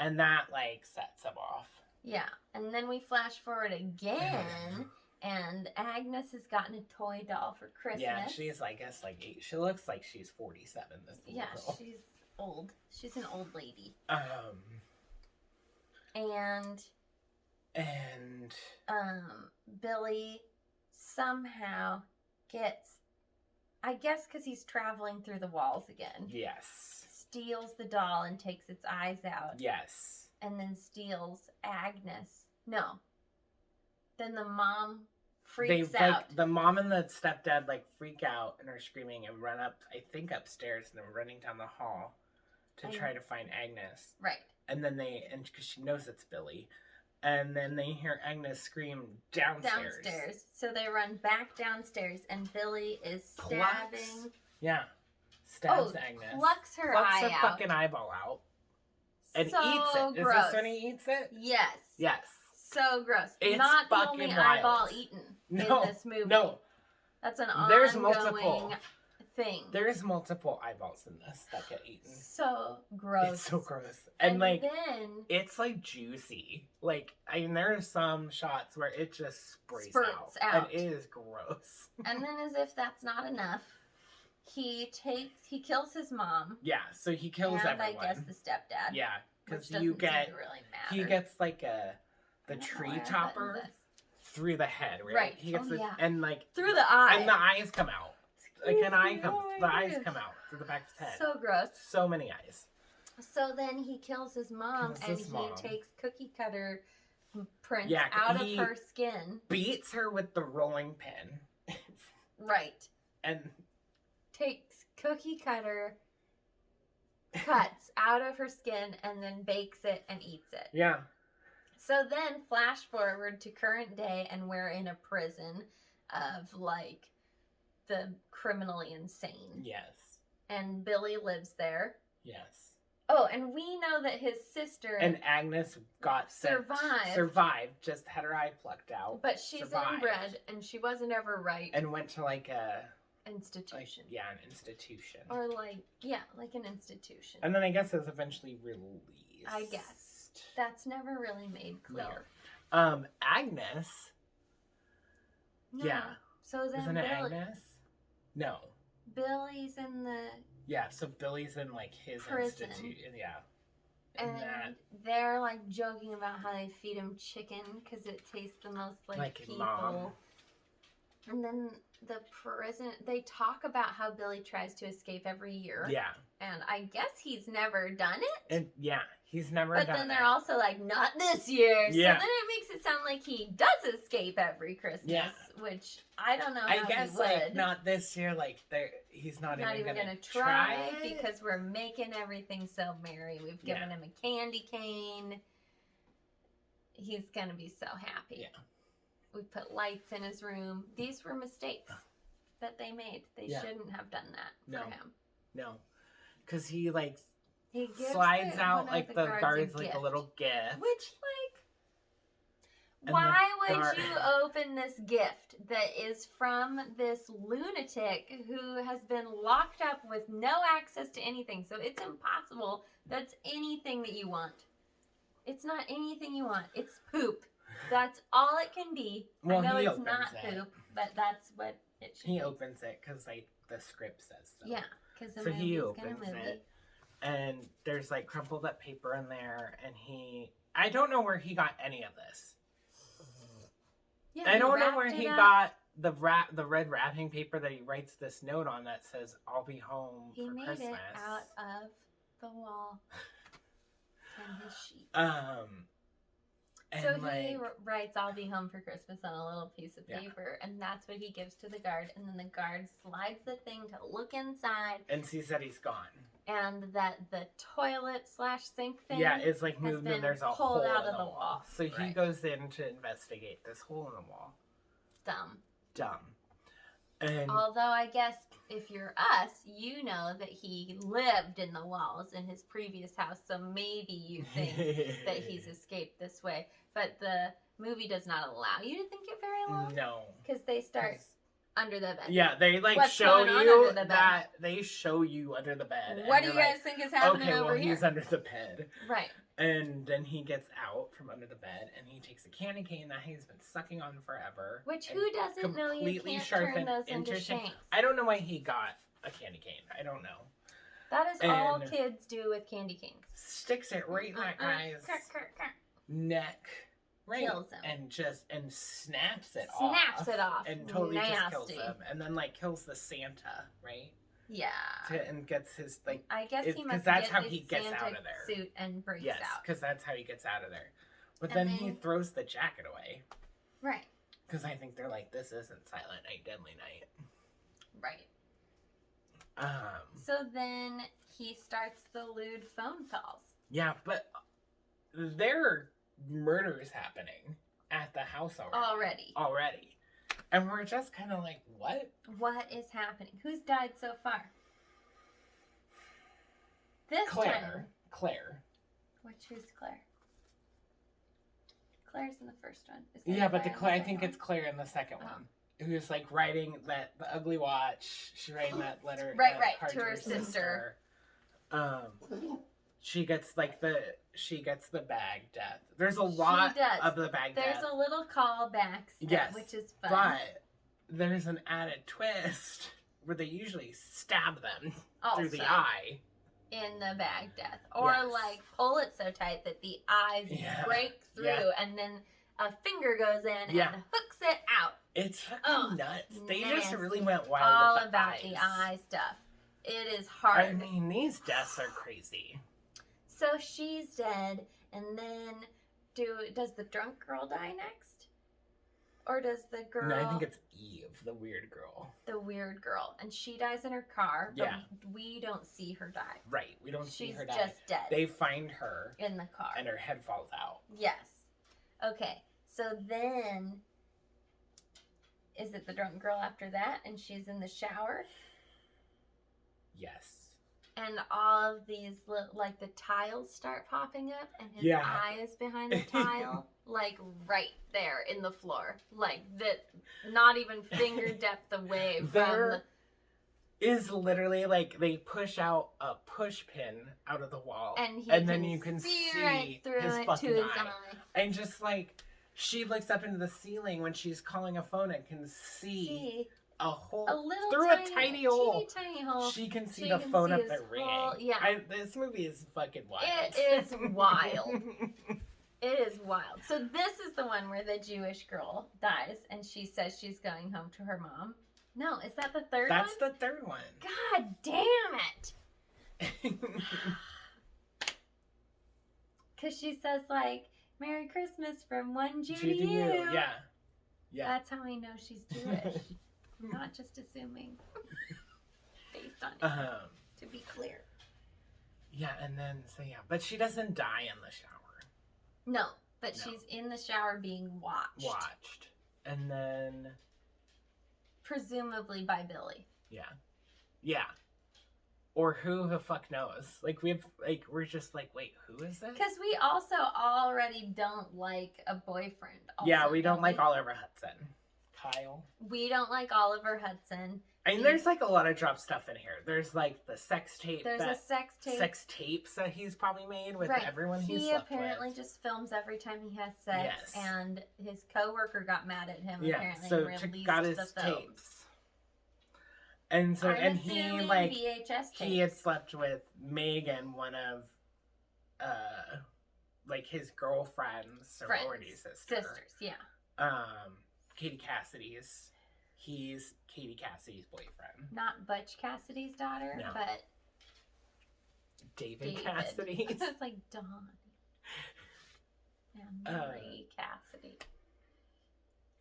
And that, like, sets him off. Yeah. And then we flash forward again, and Agnes has gotten a toy doll for Christmas. Yeah, she's, I guess, like 8. She looks like she's 47, this little girl. She's old. She's an old lady. And Billy somehow gets, I guess because he's traveling through the walls again. Yes. Steals the doll and takes its eyes out. Yes. And then steals Agnes. No. Then the mom freaks out. Like, the mom and the stepdad, like, freak out and are screaming and run up, I think, upstairs, and they're running down the hall to try to find Agnes. Right. And then because she knows it's Billy. And then they hear Agnes scream downstairs. So they run back downstairs, and Billy is stabbing. Yeah. Stabs Agnes. Plucks her eye out. fucking eyeball out. And so eats it. Gross. Is this when he eats it? Yes. Yes. So gross. It's not the fucking only wild. eyeball eaten in this movie. No. That's an There's ongoing multiple thing. There's multiple eyeballs in this that get eaten. So gross. It's so gross. And like, then it's like juicy. Like, I mean, there are some shots where it just spurts out. And it is gross. And then, as if that's not enough, he kills his mom. Yeah, so he kills and everyone. I guess the stepdad. Yeah, because really matter. he gets like the tree topper through the head, right? Right. He gets and like through the eye, and the eyes come out. Like the eyes come out through the back of his head. So gross. So many eyes. So then he kills his mom, he takes cookie cutter prints out of her skin. Beats her with the rolling pin. Right. And takes cookie cutter cuts out of her skin and then bakes it and eats it. Yeah. So then flash forward to current day, and we're in a prison of like the criminally insane. Yes. And Billy lives there. Yes. Oh, and we know that his sister and Agnes got survived, just had her eye plucked out. But she's inbred, and she wasn't ever right. And went to like a institution. Like, an institution. Or like an institution. And then I guess it was eventually released. I guess. That's never really made clear. No. Agnes. No. Yeah. So then isn't it Agnes? No. Billy's in the... Yeah, so Billy's in like his prison. institute. Yeah. And they're like joking about how they feed him chicken because it tastes the most like people. Mom. And then the prison, they talk about how Billy tries to escape every year. Yeah. And I guess he's never done it. And he's never done it. But then they're also like, not this year. Yeah. So then it makes it sound like he does escape every Christmas. Yeah. Which I don't know how I guess he would. like not this year, like he's not even gonna try because we're making everything so merry. We've given him a candy cane. He's gonna be so happy. Yeah. We put lights in his room. These were mistakes that they made. They shouldn't have done that for him. No. Because he slides out like the guards like a little gift. Which why would you open this gift that is from this lunatic who has been locked up with no access to anything? So it's impossible that's anything that you want. It's not anything you want. It's poop. That's all it can be. Well, I know it's not poop, but that's what it should be. He opens it because the script says so. Yeah, because the movie's he opens it. And there's like crumpled up paper in there, and I don't know where he got any of this. Yeah, I don't know where he got the red wrapping paper that he writes this note on that says "I'll be home for Christmas." He made it out of the wall and his sheet. So he writes "I'll be home for Christmas" on a little piece of paper, and that's what he gives to the guard. And then the guard slides the thing to look inside and sees that he's gone. And that the toilet/sink thing is like moved and there's a hole out in of the wall. So he goes in to investigate this hole in the wall. Dumb. And although I guess if you're us, you know that he lived in the walls in his previous house, so maybe you think that he's escaped this way. But the movie does not allow you to think it very long. No. Because they start under the bed. Yeah, they show you that they show you under the bed. What do you guys think is happening over here? He's under the bed. Right. And then he gets out from under the bed and he takes a candy cane that he's been sucking on forever. Which, and who doesn't know you completely can't sharpened turn those into shanks? I don't know why he got a candy cane. I don't know. That is all And kids do with candy canes. Sticks it right in that guy's neck. Right. Kills him. And snaps it off. Snaps it off. And totally Nasty. just kills him. And then like kills the Santa, right? Yeah. And gets his like. I guess he must that's get how his he gets Santa out of there. Suit and breaks Yes, out. because that's how he gets out of there. But And then he then- throws the jacket away. Right. Because I think they're like, this isn't Silent Night, Deadly Night. Right. So then he starts the lewd phone calls. Yeah, but there are murders happening at the house already. And we're just kind of like, what? What is happening? Who's died so far? This time. Claire. Who's Claire? Claire's in the first one. Is Yeah, but in the I second think one? it's Claire in the second Oh. one. Who's like writing the ugly watch. She's writing that letter. Right, that card to her sister. She gets the bag death. There's a lot does. of the bag There's death. a little callbacks, Yes, which is fun. but there's an added twist where they usually stab them through the Also, eye. in the bag death, or Yes. like pull it so tight that the eyes Yeah. break through, Yeah. and then a finger goes in Yeah. and hooks it out. It's fucking Oh, nuts. They nasty. just really went wild All with the about eyes. the eye stuff. It is hard. I mean, these deaths are crazy. So she's dead, and then does the drunk girl die next? Or does the girl... No, I think it's Eve, the weird girl. the weird girl, and she dies in her car, but Yeah. we don't see her die. Right, we don't see She's her die. just dead They find her, in the car. and her head falls out. Yes. Okay, so then... Is it the drunk girl after that, and she's in the shower? Yes. And all of these, like, the tiles start popping up, and his Yeah. eye is behind the tile, like, right there in the floor. Like, that, not even finger depth away from There is literally, like, they push out a push pin out of the wall. and then you can see right through his it fucking to his eye. eye. And just, like, she looks up into the ceiling when she's calling a phone and can see a hole. A little through a tiny hole. Tiny hole. She can see She the can phone see up his there whole- ringing. yeah. This movie is fucking wild. It is wild. It is wild. So this is the one where the Jewish girl dies, and she says she's going home to her mom. No, is that the third That's one? the third one. God damn it! Because she says, like, Merry Christmas from one Jew to you. Yeah. Yeah. That's how I know she's Jewish. I'm not just assuming. Based on it, to be clear. Yeah, and then, but she doesn't die in the shower. No, but No. she's in the shower being watched. And then, Presumably by Billy. yeah. Or who the fuck knows? Like, we're just like, wait, who is this? Because we also already don't like a boyfriend. Also, Yeah, we don't like Oliver Hudson. Kyle. We don't like Oliver Hudson. I mean, there's like a lot of drop stuff in here. There's like the sex tape. There's a sex tape. Sex tapes that he's probably made with Right. everyone he's He slept apparently with. just films every time he has sex, Yes. and his coworker got mad at him. Yeah, Apparently, so and released got his the films. tapes. And so, I'm and he assuming like VHS tapes. he had slept with Megan, one of like his girlfriend's sorority sister. Sisters, yeah. Katie Cassidy's. He's Katie Cassidy's boyfriend. Not Butch Cassidy's daughter, No. but David David. Cassidy. It's like Dawn and Marie Cassidy.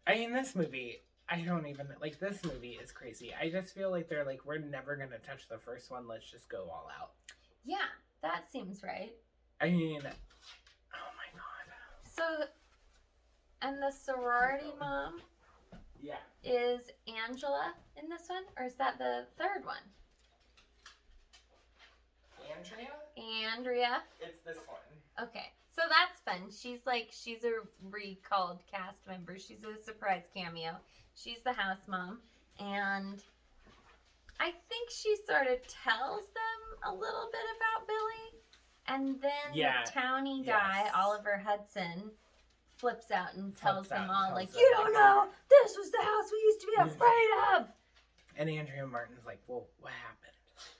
I mean, this movie, I don't even, like, this movie is crazy. I just feel like they're like, we're never going to touch the first one. Let's just go all out. Yeah, that seems right. I mean, oh my God. So, and the sorority mom Yeah. is Angela in this one? Or is that the third one? Andrea? It's this one. Okay, so that's fun. She's a recalled cast member. She's a surprise cameo. She's the house mom, and I think she sort of tells them a little bit about Billy And then Yeah, the townie guy, yes. Oliver Hudson, flips out and tells Flips out them and all, tells like, them, you don't like, know, this was the house we used to be afraid of. And Andrea Martin's like, well, what happened?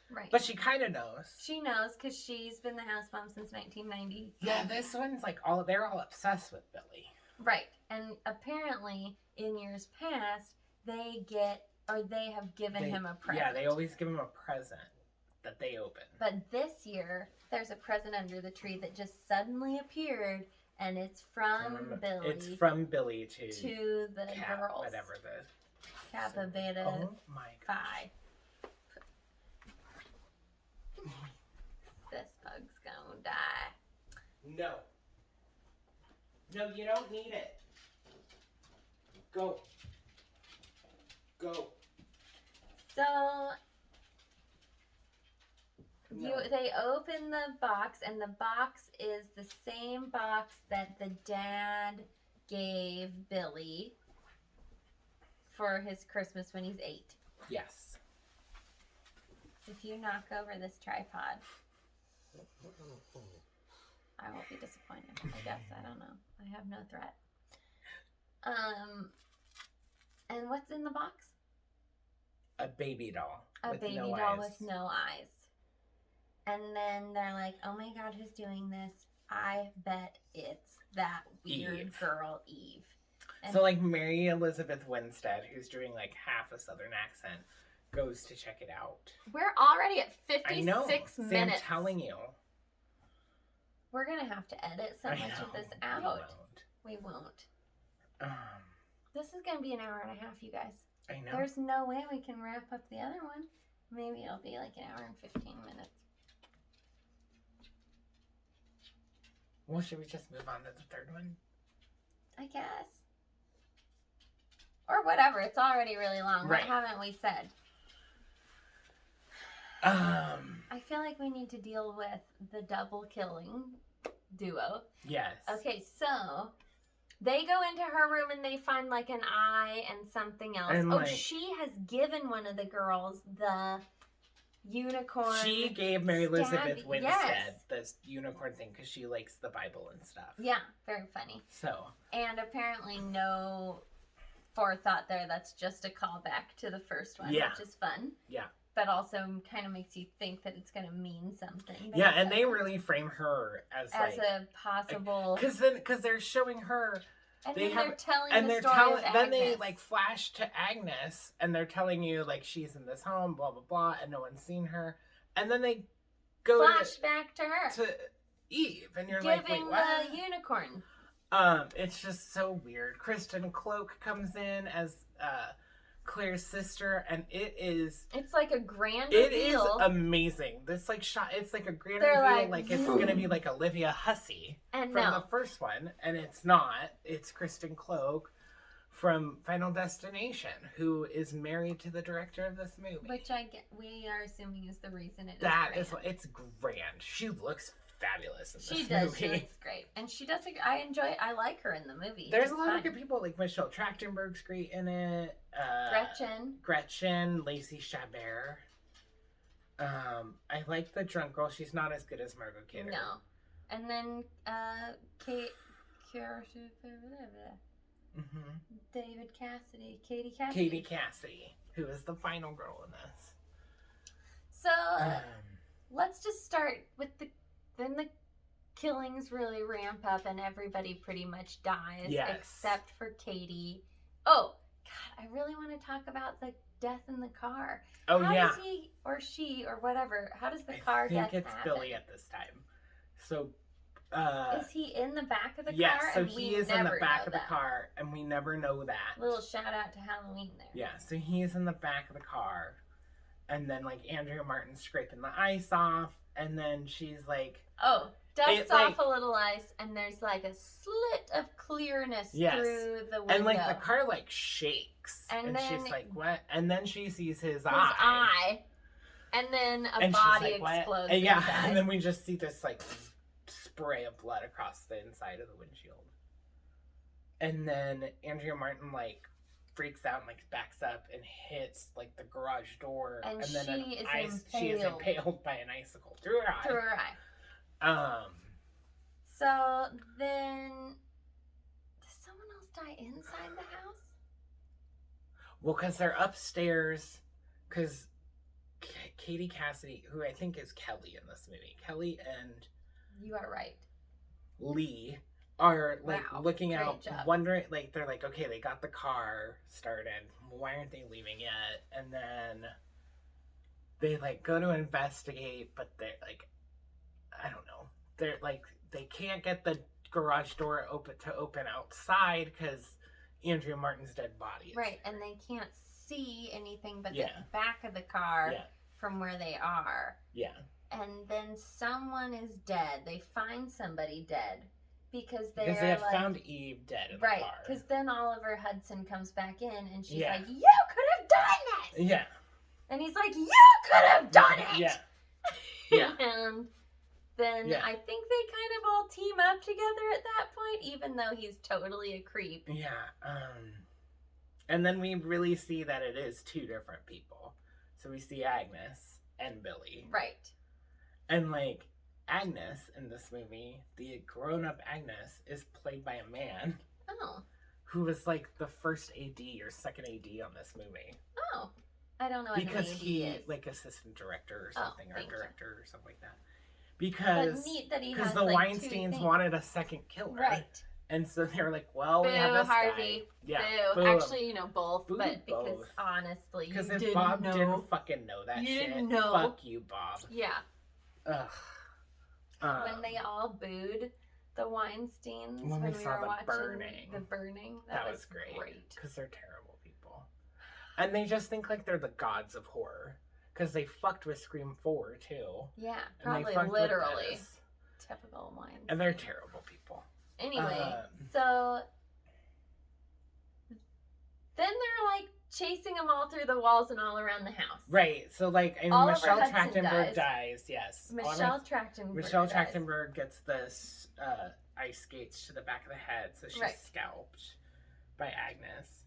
Right. But she kind of knows. She knows because she's been the house mom since 1990. Yeah, this one's like, they're all obsessed with Billy. Right. And apparently, in years past, they have given him a present. Yeah, they always give him a present that they open. But this year, there's a present under the tree that just suddenly appeared, and it's from Billy. It's from Billy to the girls. Whatever the Kappa, Beta, oh my gosh. Phi. This pug's gonna die. No. No, you don't need it. Go. Go. So No. they open the box, and the box is the same box that the dad gave Billy for his Christmas when he's 8. Yes. If you knock over this tripod, I won't be disappointed. I guess. I don't know. I have no threat. And what's in the box? A baby doll. A with baby no doll eyes. with no eyes. And then they're like, oh my God, who's doing this? I bet it's that weird Eve. girl, Eve. And So, like, Mary Elizabeth Winstead, who's doing, like, half a Southern accent, goes to check it out. we're already at I know. 56 See, I'm minutes. telling you. We're going to have to edit so I much of know. this We out. won't. We won't. Um, This is going to be an hour and a half, you guys. I know. There's no way we can wrap up the other one. Maybe it'll be like an hour and 15 minutes. Well, should we just move on to the third one? I guess. Or whatever. It's already really long. Right. What haven't we said? I feel like we need to deal with the double killing duo. Yes. Okay, so they go into her room and they find like an eye and something else. And, like, she has given one of the girls the unicorn. She gave Mary Elizabeth stabby- Winstead yes. this unicorn thing because she likes the Bible and stuff. Yeah, very funny. So, And apparently no forethought there. That's just a callback to the first one, Yeah. which is fun. yeah. But also kind of makes you think that it's going to mean something. Yeah, and they really frame her as like... a possible... Because they're showing her... And they then have- they're telling And the they're story telling... of Agnes. Then they, like, flash to Agnes, and they're telling you, like, she's in this home, blah, blah, blah, and no one's seen her. And then they go Flashback to her. to Eve, and you're Giving like, wait, what? the unicorn. It's just so weird. Kristen Cloak comes in as Claire's sister, and it's like a grand it is reveal. amazing. This like shot, it's like a grand They're reveal, like, it's gonna be like Olivia Hussey and from no. the first one, and it's not. It's Kristen Cloak from Final Destination, who is married to the director of this movie. Which we are assuming is the reason it That is is what it's grand. She looks fabulous in this She does. movie. She looks great. And she does. I like her in the movie. There's It's a lot of fun. good people, like Michelle Trachtenberg's great in it. Gretchen. Lacey Chabert. I like the drunk girl. She's not as good as Margot Kidder. No. And then Katie Cassidy, who is the final girl in this. So let's just start with then the killings really ramp up and everybody pretty much dies except for Katie. Oh God, I really want to talk about the death in the car. Oh, how yeah. does he or she or whatever? How does the car death I think it's happen? Billy at this time. So, is he in the back of the yes, car? so And he we is in the never back know of the that. car, and we never know that. Little shout out to Halloween there. Yeah, so he's in the back of the car, and then, like, Andrea Martin's scraping the ice off, and then she's like... Oh, dusts It's off like- a little ice, and there's like a slit of clearness Yes. through the window. And, like, the car, like, shakes. And And she's then- like, what? And then she sees his His eye. eye. And then a And she's body like, what? explodes. And yeah, inside. and then we just see this, like, spray of blood across the inside of the windshield. And then Andrea Martin, like, freaks out and, like, backs up and hits, like, the garage door. And then she is she is impaled. impaled by an icicle through her eye. Through her eye. So then, does someone else die inside the house? Well, because they're upstairs, because Katie Cassidy, who I think is Kelly in this movie, Kelly and You are right. Lee are like Wow, looking great out, job. wondering, like they're like, okay, they got the car started. Why aren't they leaving yet? And then they like go to investigate, but they're like, I don't know. They're like, they can't get the garage door open outside because Andrea Martin's dead body. Right, and they can't see anything but Yeah. the back of the car Yeah. from where they are. Yeah. And then someone is dead. They find somebody dead because Because they they're have like, found Eve dead in right, the car. because then Oliver Hudson comes back in and she's Yeah. like, you could have done this! Yeah. And he's like, you could have done it! Yeah. Yeah. And then Yeah. I think they kind of all team up together at that point, even though he's totally a creep. Yeah. And then we really see that it is two different people. So we see Agnes and Billy. Right. And like Agnes in this movie, the grown-up Agnes is played by a man Oh. who was like the first AD or second AD on this movie. Oh. I don't know what Because an AD he is. like assistant director or Oh, something, or thank you. director or something like that. But Because neat that he has the like two Weinsteins things. wanted a second killer. Right. And so they were like, well, we Boo, have this Harvey. guy. Yeah. Boo. Boo. Actually, both. Boo but because both. honestly, you Because if didn't Bob know. didn't fucking know that You shit, didn't know. fuck you, Bob. Yeah. Ugh. When they all booed the Weinsteins When we saw were the watching burning. the burning, that was great. Because they're terrible people. And they just think like they're the gods of horror. Because they fucked with Scream 4 too. Yeah, And they probably fucked with literally. this. Typical Weinstein. And they're terrible people. Anyway, so then they're like chasing them all through the walls and all around the house. Right. So like, I mean, Oliver Michelle Hudson Trachtenberg dies. Yes. Michelle Trachtenberg. Michelle dies. Trachtenberg gets this ice skates to the back of the head, so she's Right. scalped by Agnes.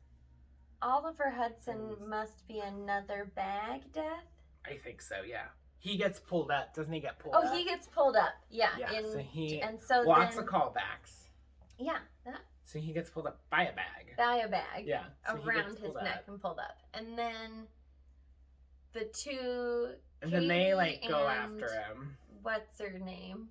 Oliver Hudson must be another bag death. I think so. Yeah. He gets pulled up. Doesn't he get pulled up? Oh, he gets pulled up. Yeah. Yeah, so he- and so Lots then, of callbacks. yeah, that So he gets pulled up by a bag. by a bag. Yeah. So he around gets his pulled neck up. and pulled up. And then the two And then they like Katie go and- after him. what's her name?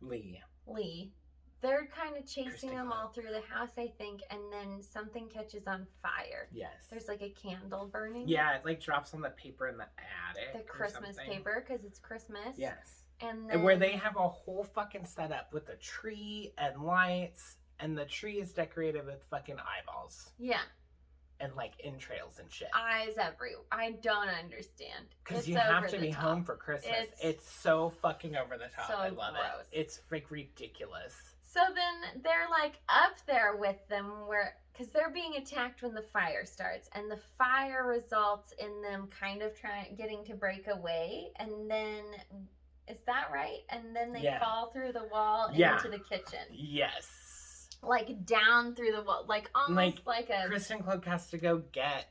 Lee. Lee. They're kind of chasing Kristen them Cole. all through the house, I think, and then something catches on fire. Yes. There's like a candle burning. Yeah, it like drops on the paper in the attic. The or Christmas something. paper because it's Christmas. Yes. And then And where they have a whole fucking setup with a tree and lights, and the tree is decorated with fucking eyeballs yeah, and like entrails and shit. eyes everywhere. I don't understand. Because It's you have over to the be top. home for Christmas. It's It's so fucking over the top. so I love gross. it. It's like ridiculous. So then they're like up there with them because they're being attacked when the fire starts, and the fire results in them kind of getting to break away, and then is that right? And then they Yeah. fall through the wall Yeah. into the kitchen, Yes. like down through the wall, like almost like a Kristen Cloak has to go get,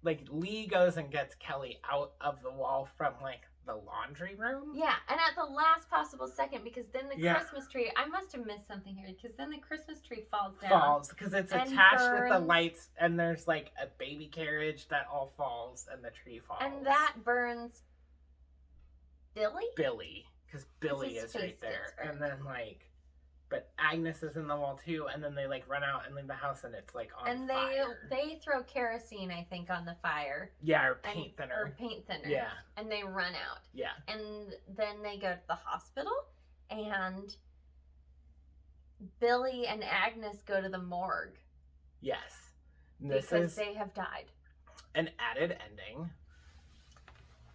like, Lee goes and gets Kelly out of the wall from like the laundry room. yeah, and at the last possible second, because then the Yeah. Christmas tree. I must have missed something here, because then the Christmas tree falls down. Falls because it's and attached with the burns. lights, and there's like a baby carriage that all falls, and the tree falls. And that burns Billy? Billy, because Billy his is right face there, gets burned. and then like, but Agnes is in the wall too, and then they like run out and leave the house, and it's like on And fire. they throw kerosene, I think, on the fire. Yeah, or and- paint Or thinner. paint thinner. Yeah, And they run out. yeah. And then they go to the hospital, and Billy and Agnes go to the morgue Yes. This because is they have died. an added ending.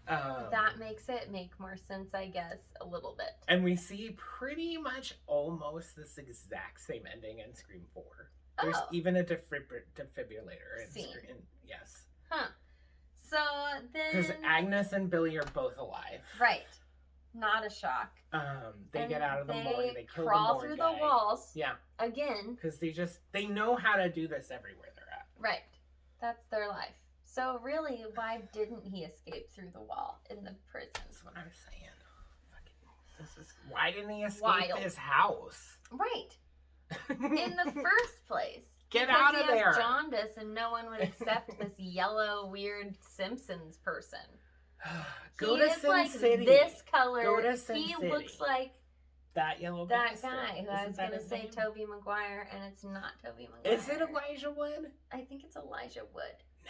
That makes it make more sense, I guess, a little bit. And we see pretty much almost this exact same ending in Scream 4. There's Oh. even a defibrillator in Scene. Scream. Yes. Huh. So Because then... Agnes and Billy are both alive. Right. Not a shock. They And get out of the morgue. They kill crawl the morgue through guy. the walls. Yeah. Again. Because they know how to do this everywhere they're at. Right. That's their life. So really, why didn't he escape through the wall in the prison? That's what I'm saying. Fucking Why didn't he escape Wild. his house? Right. In the first place. Get Because out of he there. has jaundice and no one would accept this yellow, weird Simpsons person. Go He to is Sin like City. this color. Go to Sin He City. looks like That yellow that bastard. guy who I Isn't was that going to his say name? Tobey Maguire, and it's not Tobey Maguire. Is it Elijah Wood? I think it's Elijah Wood.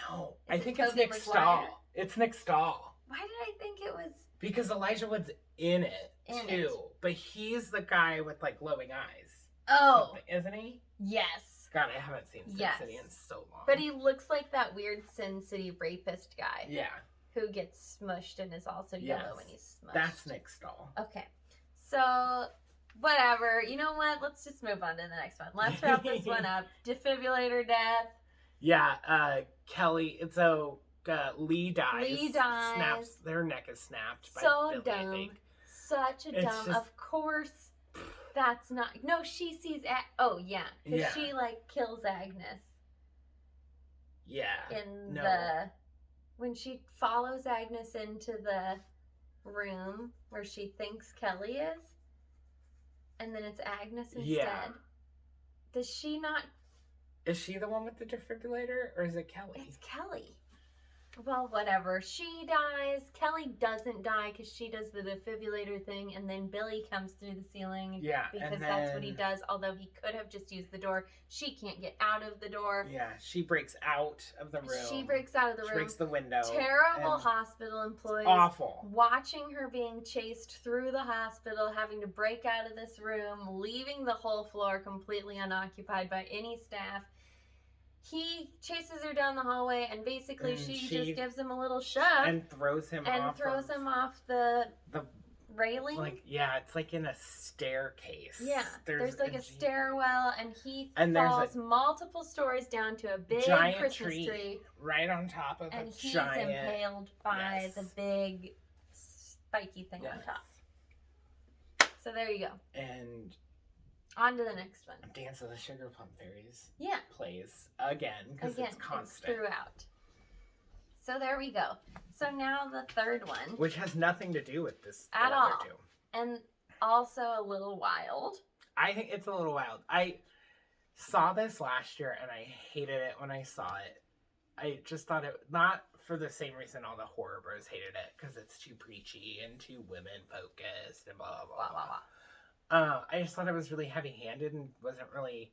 No. Is I it think it's Tobey Nick Maguire? Stahl. It's Nick Stahl. Why did I think it was... Because Elijah Wood's in it, In too. it. But he's the guy with, like, glowing eyes. Oh, Something, isn't he? yes. God, I haven't seen Sin Yes. City in so long. But he looks like that weird Sin City rapist guy Yeah, who gets smushed and is also yellow Yes. when he's smushed. that's Nick Stahl. Okay. So, whatever. You know what? Let's just move on to the next one. Let's wrap this one up. Defibrillator death. Yeah, Kelly, so Lee dies. Lee dies. Snaps, their neck is snapped by So Billy, I dumb. think. Such a It's dumb. just- Of course, that's not. No, she sees. Oh yeah, because Yeah. she like kills Agnes Yeah. in No. when she follows Agnes into the room where she thinks Kelly is, and then it's Agnes instead. Yeah. Does she not? Is she the one with the defibrillator, or is it Kelly? It's Kelly. Well, whatever. She dies. Kelly doesn't die because she does the defibrillator thing, and then Billy comes through the ceiling. Yeah, Because and that's what he then- does, although he could have just used the door. She can't get out of the door. Yeah, she breaks out of the room. She breaks out of the She room. breaks the window. Terrible and hospital employees. Awful. Watching her being chased through the hospital, having to break out of this room, leaving the whole floor completely unoccupied by any staff. He chases her down the hallway, and basically And she she- just gives him a little shove And throws him and off. throws of him off the the railing. like. Yeah, it's like in a staircase. Yeah, there's like a she- stairwell, and he And there's falls multiple stories down to a big giant Christmas tree, tree, right on top of and a he's giant. impaled by Yes. the big spiky thing on Yes. top. So there you go. And On to the next one. Dance of the Sugar Plum Fairies Yeah, plays again because again, it's constant, throughout. So there we go. So now the third one, which has nothing to do with this At the other all. two. and also a little wild. I think it's a little wild. I saw this last year and I hated it when I saw it. I just thought it, not for the same reason all the horror bros hated it, because it's too preachy and too women focused and blah, blah, Blah, blah. blah, blah. I just thought it was really heavy handed and wasn't really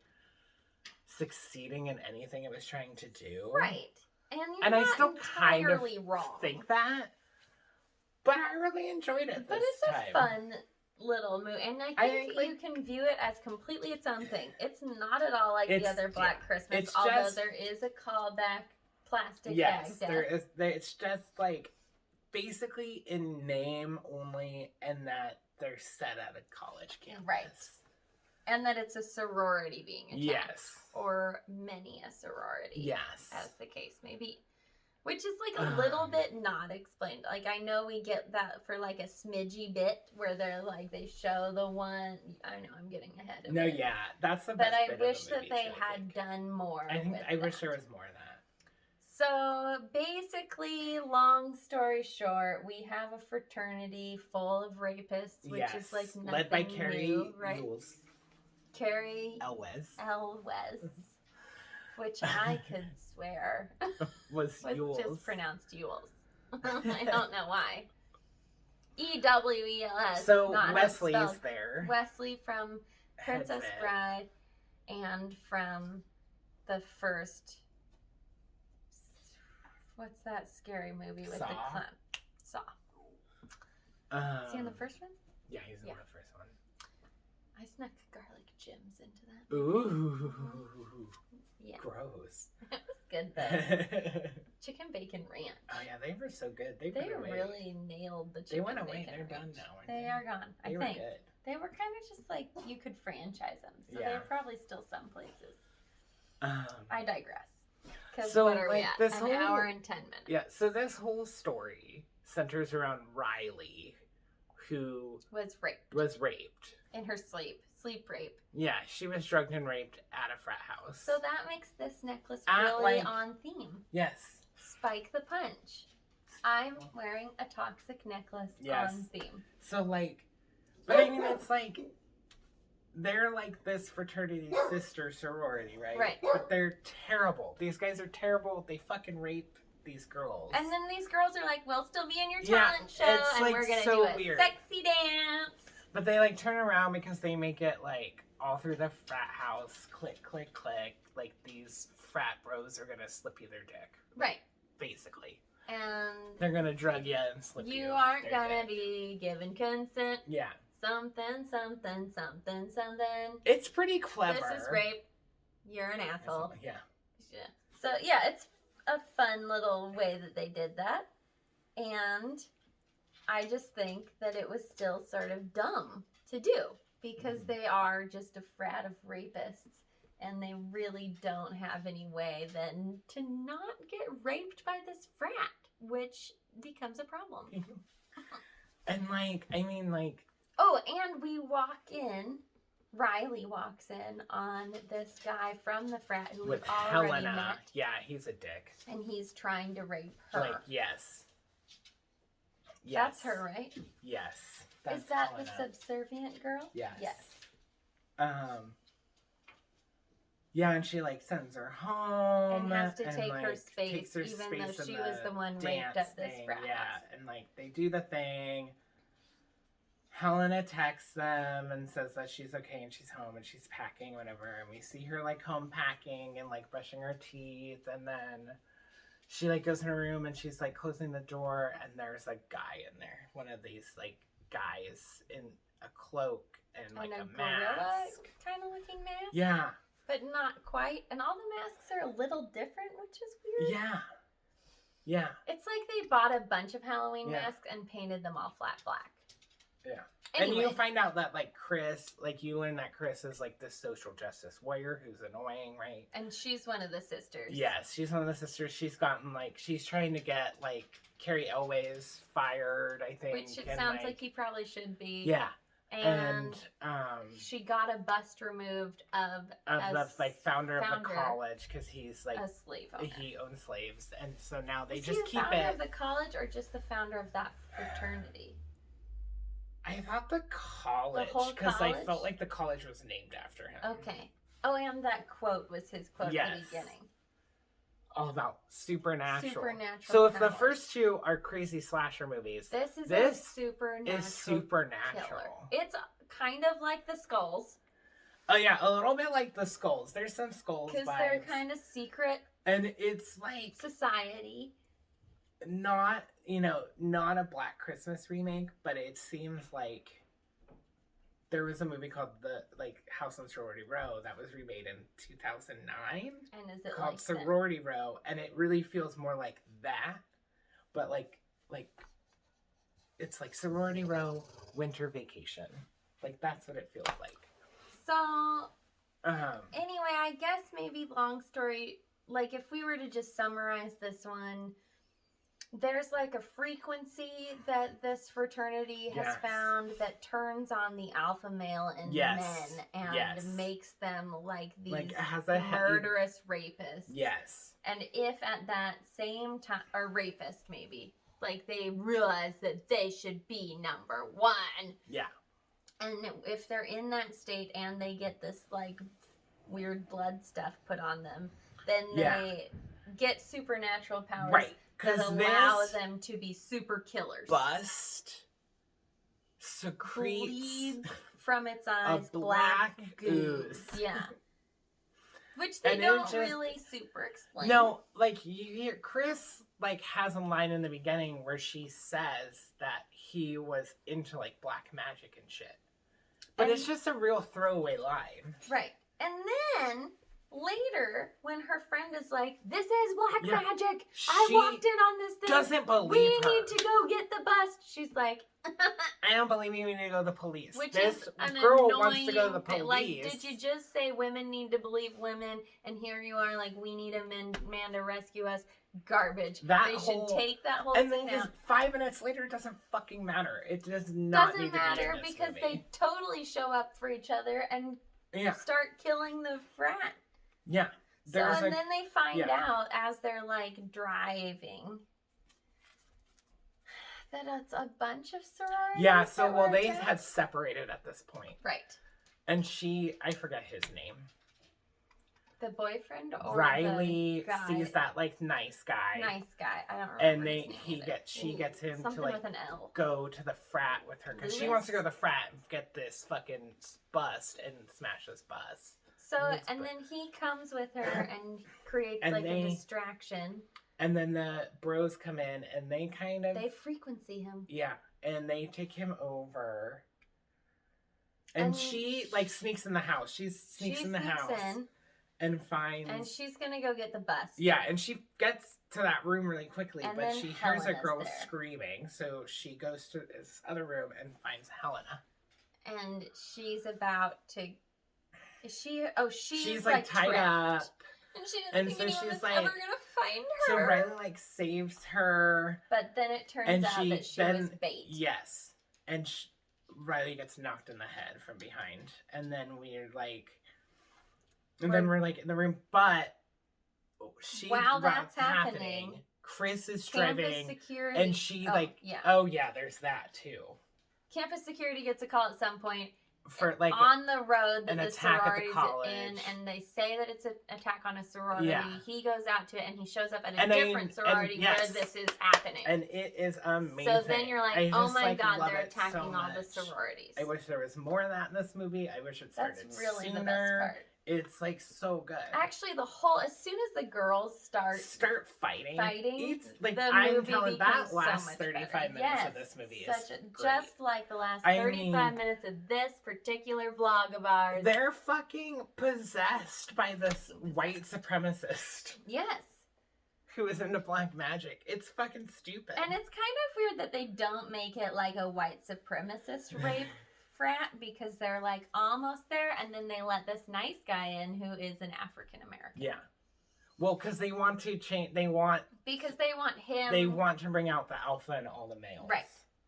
succeeding in anything it was trying to do. Right. And you're And not I still kind of entirely wrong. think that. But I really enjoyed it But this it's a time. fun little movie, and I think think, you can view it as completely its own thing. It's not at all like the It's- other Black yeah. Christmas, It's although just- there is a callback plastic Yes, bag there death. is. It's just like basically in name only, and that they're set at a college campus. Right. And that it's a sorority being attacked. Yes. Or many a sorority. Yes. As the case may be. Which is like a little bit not explained. Like I know we get that for like a smidgy bit where they're like they show the one. I know I'm getting ahead of No, it. yeah, that's the But best I bit wish of the that movie, they too, I had think. done more. I think with I wish that. there was more of that. So basically, long story short, we have a fraternity full of rapists, which Yes, is like nothing led by Carrie new, right? Yules. Carrie Elwes Elwes, which I could swear was was Yules. just pronounced Yules. I don't know why. EWELS. So not how it's Wesley's spelled. there. Wesley from Princess Heads it. Bride and from the first. What's that scary movie with the Saw? clown? Saw. Is he in the first one? Yeah, he's in Yeah. the first one. I snuck garlic gems into that. Ooh, Yeah, gross. it was good though. Oh Chicken bacon ranch. yeah, they were so good. They They went away. really nailed the chicken They went away. bacon They're done ranch. now. Aren't They are gone. They I were think good. they were kind of just like you could franchise them, so Yeah. they're probably still some places. Um, I digress. Because So, what are we like, at? this An whole- hour and 10 minutes. yeah. So this whole story centers around Riley, who Was raped was raped. in her sleep rape. Yeah, she was drugged and raped at a frat house. So that makes this necklace At, really like- on theme. yes. Spike the punch. I'm wearing a toxic necklace Yes. on theme. So like, But I mean, it's like, they're like this fraternity sister sorority, right? Right. But they're terrible. These guys are terrible. They fucking rape these girls. And then these girls are like, we'll still be in your Yeah, talent show, it's, and like, we're gonna so do a weird. sexy dance. But they like turn around because they make it like all through the frat house, click, click, click. Like these frat bros are gonna slip you their dick. Right. Basically. And They're gonna drug you and slip you. you aren't their gonna dick. be given consent. Yeah. Something, something, something, something. It's pretty clever. This is rape. You're an asshole. Yeah. Yeah. So yeah, it's a fun little way that they did that. And I just think that it was still sort of dumb to do because they are just a frat of rapists and they really don't have any way then to not get raped by this frat, which becomes a problem. And like, I mean, like, Oh, and we walk in, Riley walks in on this guy from the frat who with we've already Helena. met, Yeah, he's a dick. and he's trying to rape her. Like, yes. Yes. That's her, right? Yes. That's Is that Helena. the subservient girl? Yes. Yes. Yeah, and she like sends her home And has to and, take her like, space, takes her even space though in she was the one raped dance at this thing, frat yeah, house. and like they do the thing. Helena texts them and says that she's okay and she's home and she's packing, whatever. And we see her like home packing and like brushing her teeth, and then she like goes in her room and she's like closing the door, and there's a guy in there, one of these like guys in a cloak and like And a gorilla mask. kind of looking mask. Yeah, But not quite. And all the masks are a little different, which is weird. yeah, yeah. It's like they bought a bunch of Halloween Yeah. masks and painted them all flat black. Yeah. Anyway, And you find out that like Chris, like you learn that Chris is like this social justice warrior who's annoying, right? and she's one of the sisters. Yes, she's one of the sisters. She's gotten like she's trying to get like Carrie Elways fired, I think. Which it and, sounds like he probably should be. Yeah. And And she got a bust removed of the like founder of the founder, college because he's like a slave owner. he owns slaves, and so now they Is just he the keep founder it. of the college or just the founder of that fraternity? I thought the college whole because I college? felt like the college was named after him. Okay. Oh, and that quote was his quote at Yes. the beginning. All about supernatural. Supernatural So if the powers. first two are crazy slasher movies, This is This a supernatural is supernatural. killer. It's kind of like the skulls Oh yeah, a little bit like the skulls. There's some skulls because vibes, they're kind of secret and it's like society. not not a Black Christmas remake, but it seems like there was a movie called the House on Sorority Row that was remade in 2009 And is it called like Sorority Row, and it really feels more like that, but like it's like Sorority Row Winter Vacation, like that's what it feels like. So Um, anyway, I guess maybe long story, like if we were to just summarize this one, there's like a frequency that this fraternity has Yes. found that turns on the alpha male in Yes. men and Yes. makes them like these Like, it has a murderous rapists. yes. And if at that same time, or rapist maybe, like they realize that they should be number one. Yeah. And if they're in that state and they get this like weird blood stuff put on them, then Yeah. they get supernatural powers Right. that Because allow this them to be super killers. bust secretes Bleeds from its eyes black ooze. ooze. Yeah. Which they And it don't just- really super explain. No, like you hear Chris like has a line in the beginning where she says that he was into like black magic and shit. But And- it's just a real throwaway line. Right. And then later, when her friend is like, "This is black Yeah. magic. She I walked in on this thing. doesn't believe We her. need to go get the bust." She's like, I don't believe you need to go to the police. which this is an girl annoying wants to go to the thing. police. Like, did you just say women need to believe women, and here you are like, we need a man to rescue us? Garbage. That they whole- should take that whole And thing then down. just 5 minutes later, it doesn't fucking matter. It does not Doesn't need to be matter in this because movie. they totally show up for each other and Yeah, start killing the frat. yeah. So, There's and a then they find yeah. out as they're like driving that it's a bunch of sororities. Yeah, so that well, were they attacked? had separated at this point. Right. And I forget his name. The boyfriend or Riley the guy? sees that like nice guy. Nice guy. I don't remember. And his name either. she gets him Something to like with an L. go to the frat with her because she wants to go to the frat and get this fucking bus and smash this bus. So and then he comes with her and creates And like a distraction. And then the bros come in and they kind of They frequency him. yeah, and they take him over. And she like sneaks in the house. She sneaks in the house and finds. And she's gonna go get the bus. Yeah, and she gets to that room really quickly, And but then she hears a Helena's girl there. screaming, so she goes to this other room and finds Helena. And she's about to. Is she? Oh, She's like tied trapped. up. And she doesn't And think so anyone she's is like- ever gonna find So her. Riley like saves her. But then it turns And out she that she then- was bait. Yes, and Riley gets knocked in the head from behind, and then we're like, then we're like in the room, but While that's happening, Chris is Campus driving, security. and she yeah. oh yeah, there's that too. Campus security gets a call at some point For like on the road that an the attack at the sorority's college. in, and they say that it's an attack on a sorority. Yeah. He goes out to it, and he shows up at a And different sorority yes. where this is happening. and it is amazing. So then you're like, I oh just, my like, god, love they're it so attacking all the much. sororities. I wish there was more of that in this movie. I wish it started That's really sooner. the best part. It's like so good. Actually, as soon as the girls start fighting. fighting, like the I'm movie telling becomes that so last much 35 better. minutes Yes, of this movie such is a, great. just like the last I 35 mean, minutes of this particular vlog of ours. They're fucking possessed by this white supremacist Yes. who is into black magic. It's fucking stupid. And it's kind of weird that they don't make it like a white supremacist rape frat, because they're like almost there, and then they let this nice guy in who is an African American. yeah. Well, because they want to change. Because they want him. They want to bring out the alpha in all the males. Right.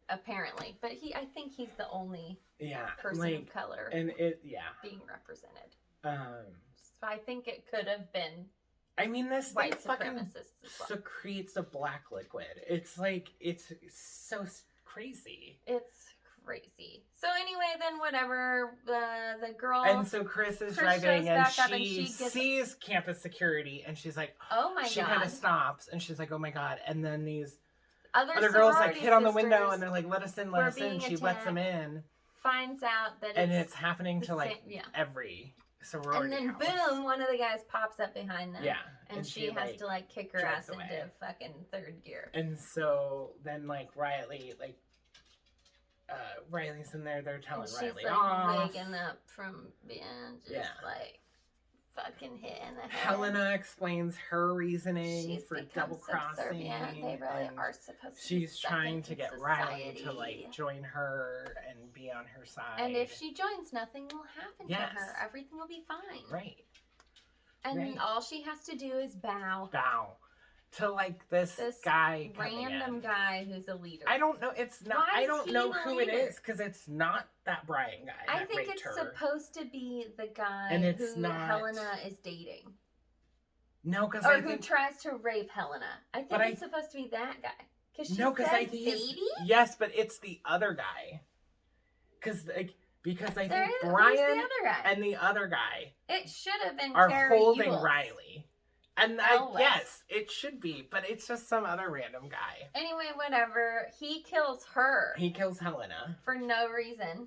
Apparently, but I think he's the only Yeah. person of color And being represented. Um. So I think it could have been I mean, this thing white fucking supremacists as well. secretes a black liquid. It's like it's so crazy. It's crazy. So anyway, then whatever, the girl. And so Chris is Chris driving shows and back up and she she gets- sees campus security and she's like, oh my she god. kind of stops and she's like, oh my god. And then these Other girls like sorority hit on the window sisters and they're like, let us in, were let us in. being She lets them attacked. in. Finds out that And it's happening the to like same- yeah. every sorority. And then house. boom, one of the guys pops up behind them. Yeah. And she has like, to like kick her drives ass away. into fucking third gear. And so then like Riley's in there, they're telling And she's Riley like off. waking up from being just Yeah. like fucking hit in the head. Helena explains her reasoning She's for become double crossing. subservient. They really and are supposed to. she's be trying second to in get Riley to society. like join her and be on her side. And if she joins, nothing will happen Yes. to her. Everything will be fine. right, And right. all she has to do is bow. to like this guy, coming Random in. guy who's a leader. I don't know. It's not. Why I is don't he know the who it leader? is because it's not that Brian guy. I that think raped it's her. supposed to be the guy And it's who not. Helena is dating. No, because Or I who think tries to rape Helena. I think But it's supposed to be that guy. Because she no, because says I think baby? yes, but it's the other guy. Because I There think is, who's the Brian other guy? and the other guy It should have been are Carrie holding Ewell. Riley. And Elwes. yes, it should be, but it's just some other random guy. Anyway, whatever. He kills her He kills Helena. for no reason.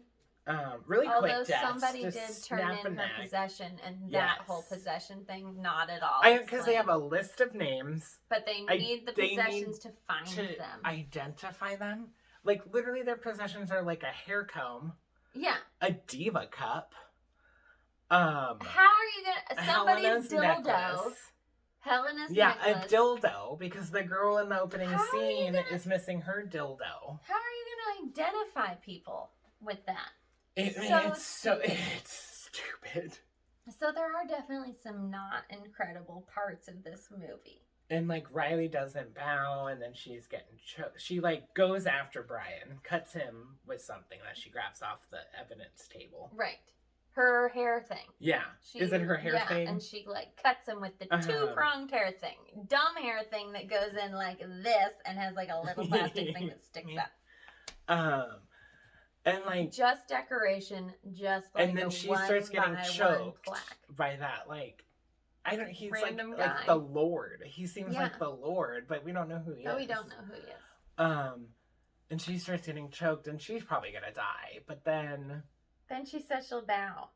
Really Although quick deaths. somebody just did turn snap a in her neck. possession, and Yes. that whole possession thing, not at all. Because they have a explained. list of names But they need the they possessions to find to them. identify them. Like literally, their possessions are like a hair comb, Yeah. a diva cup, How are you gonna? Somebody's Helena's dildo. necklace. Helena's Yeah, necklace. a dildo, because the girl in the opening How are you scene gonna- is missing her dildo. How are you gonna identify people with that? It's stupid. So there are definitely some not incredible parts of this movie. And like Riley doesn't bow, and then she's getting she like goes after Brian, cuts him with something that she grabs off the evidence table. Right. her hair thing. Yeah. Is it her hair thing? And she like cuts him with the two-pronged hair thing. Dumb hair thing that goes in like this and has like a little plastic thing that sticks up. And like just decoration, just like and then she starts getting choked by that like I don't he's random like the Lord. He seems like the Lord, but we don't know who he is. No, we don't know who he is. And she starts getting choked and she's probably gonna die, but then she says she'll bow.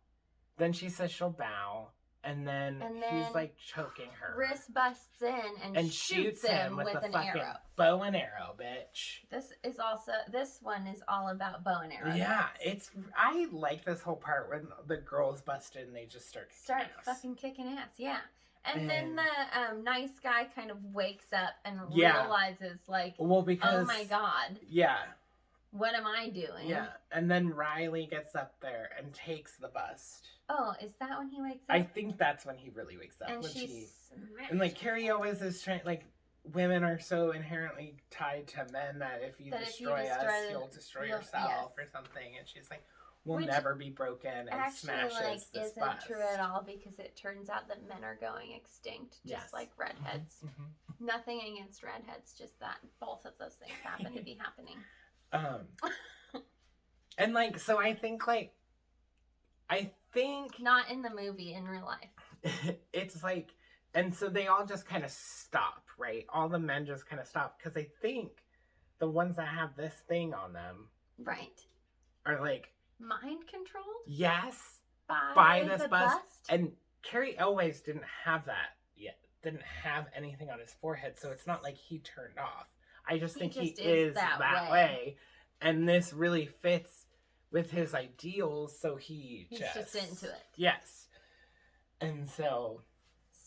And then he's like choking her. Riss busts in and shoots him with an arrow. Bow and arrow, bitch. This one is all about bow and arrow. Yeah, I like this whole part when the girls busted and they just start fucking kicking ass. Yeah. And then the nice guy kind of wakes up and realizes like, because, oh my God. Yeah. What am I doing? Yeah. And then Riley gets up there and takes the bust. Oh, is that when he wakes up? I think that's when he really wakes up. And like Carrie always is trying, like, women are so inherently tied to men that if you destroy us, you'll destroy yourself or something. And she's like, we'll never be broken, and smashes this isn't bust. True at all, because it turns out that men are going extinct, just like redheads. Mm-hmm. Nothing against redheads, just that both of those things happen to be happening. And like, so I think not in the movie, in real life. It's like, and so they all just kind of stop, right? All the men just kind of stop, because I think the ones that have this thing on them, right, are like mind controlled. Yes, by this bust. And Carrie Elways didn't have that yet. Didn't have anything on his forehead, so it's not like he turned off. I just think he is that way. And this really fits with his ideals, so he's just into it. Yes. And so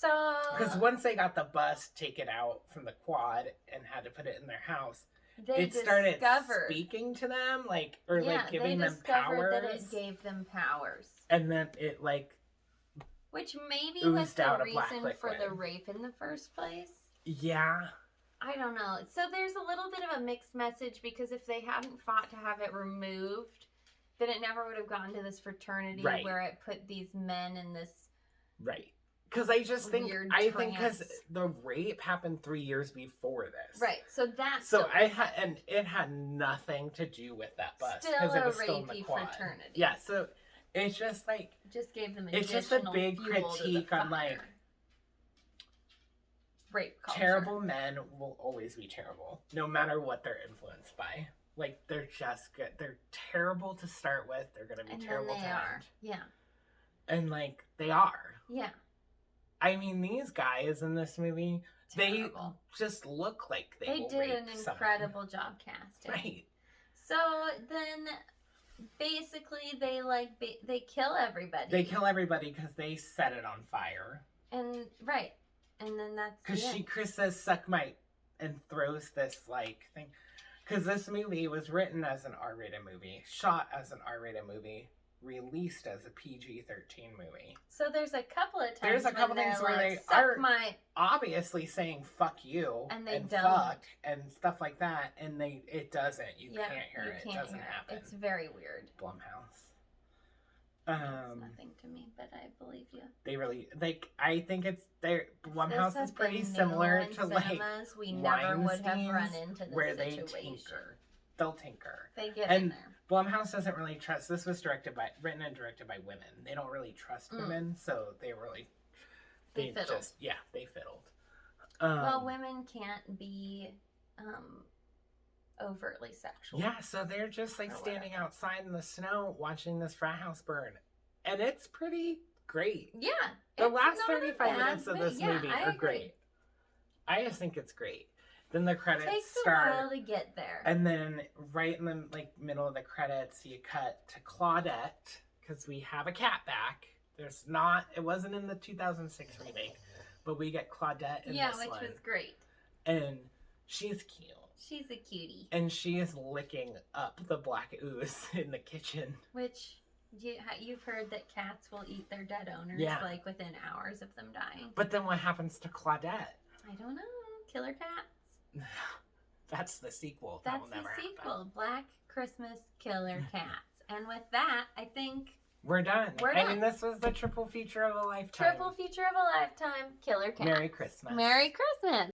because once they got the bust taken out from the quad and had to put it in their house, it started speaking to them, like, or like giving them powers. That it gave them powers. And then it like, which maybe was the reason for the rape in the first place. Yeah. I don't know. So there's a little bit of a mixed message, because if they hadn't fought to have it removed, then it never would have gone to this fraternity where it put these men in this. Right. Because I just think, because the rape happened 3 years before this. Right. So that's. So and it had nothing to do with that bust. Still it was a rapey fraternity. Yeah. So it's just like. Just gave them it's just a big critique on like. Rape culture. Terrible men will always be terrible, no matter what they're influenced by. Like, they're just good. They're terrible to start with. They're going to be terrible to end. Yeah. And, like, they are. Yeah. I mean, these guys in this movie, terrible. They just look like they will did rape an incredible job casting. Right. So then, basically, they kill everybody. They kill everybody because they set it on fire. And, right. And then that's because Chris says suck my, and throws this like thing, because this movie was written as an R-rated movie, shot as an R-rated movie, released as a PG-13 movie. So there's a couple of times. There's a couple things where they are obviously saying "fuck you" and they don't fuck and stuff like that, and it doesn't. You can't hear it. It doesn't happen. It's very weird. Blumhouse. It's nothing to me, but I believe you. They really I think it's their Blumhouse is pretty similar to like we never would have run into this where situation. They tinker. They'll tinker. They get in there. Blumhouse doesn't really trust. This was written and directed by women. They don't really trust women, so they fiddled. They fiddled. Well, women can't be overtly sexual. Yeah, so they're just like standing outside in the snow watching this frat house burn. And it's pretty great. Yeah. The last 35 minutes of this movie are great. I just think it's great. Then the credits start. Takes a while to get there. And then right in the middle of the credits, you cut to Claudette, because we have a cat back. It wasn't in the 2006 remake, but we get Claudette in this one. Yeah, which was great. And she's cute. She's a cutie. And she is licking up the black ooze in the kitchen. Which, you've heard that cats will eat their dead owners, like within hours of them dying. But then what happens to Claudette? I don't know. Killer cats? That's the sequel. That's the sequel. Black Christmas Killer Cats. And with that, I think We're done. We're I done. mean, this was the triple feature of a lifetime. Triple feature of a lifetime. Killer Cats. Merry Christmas. Merry Christmas.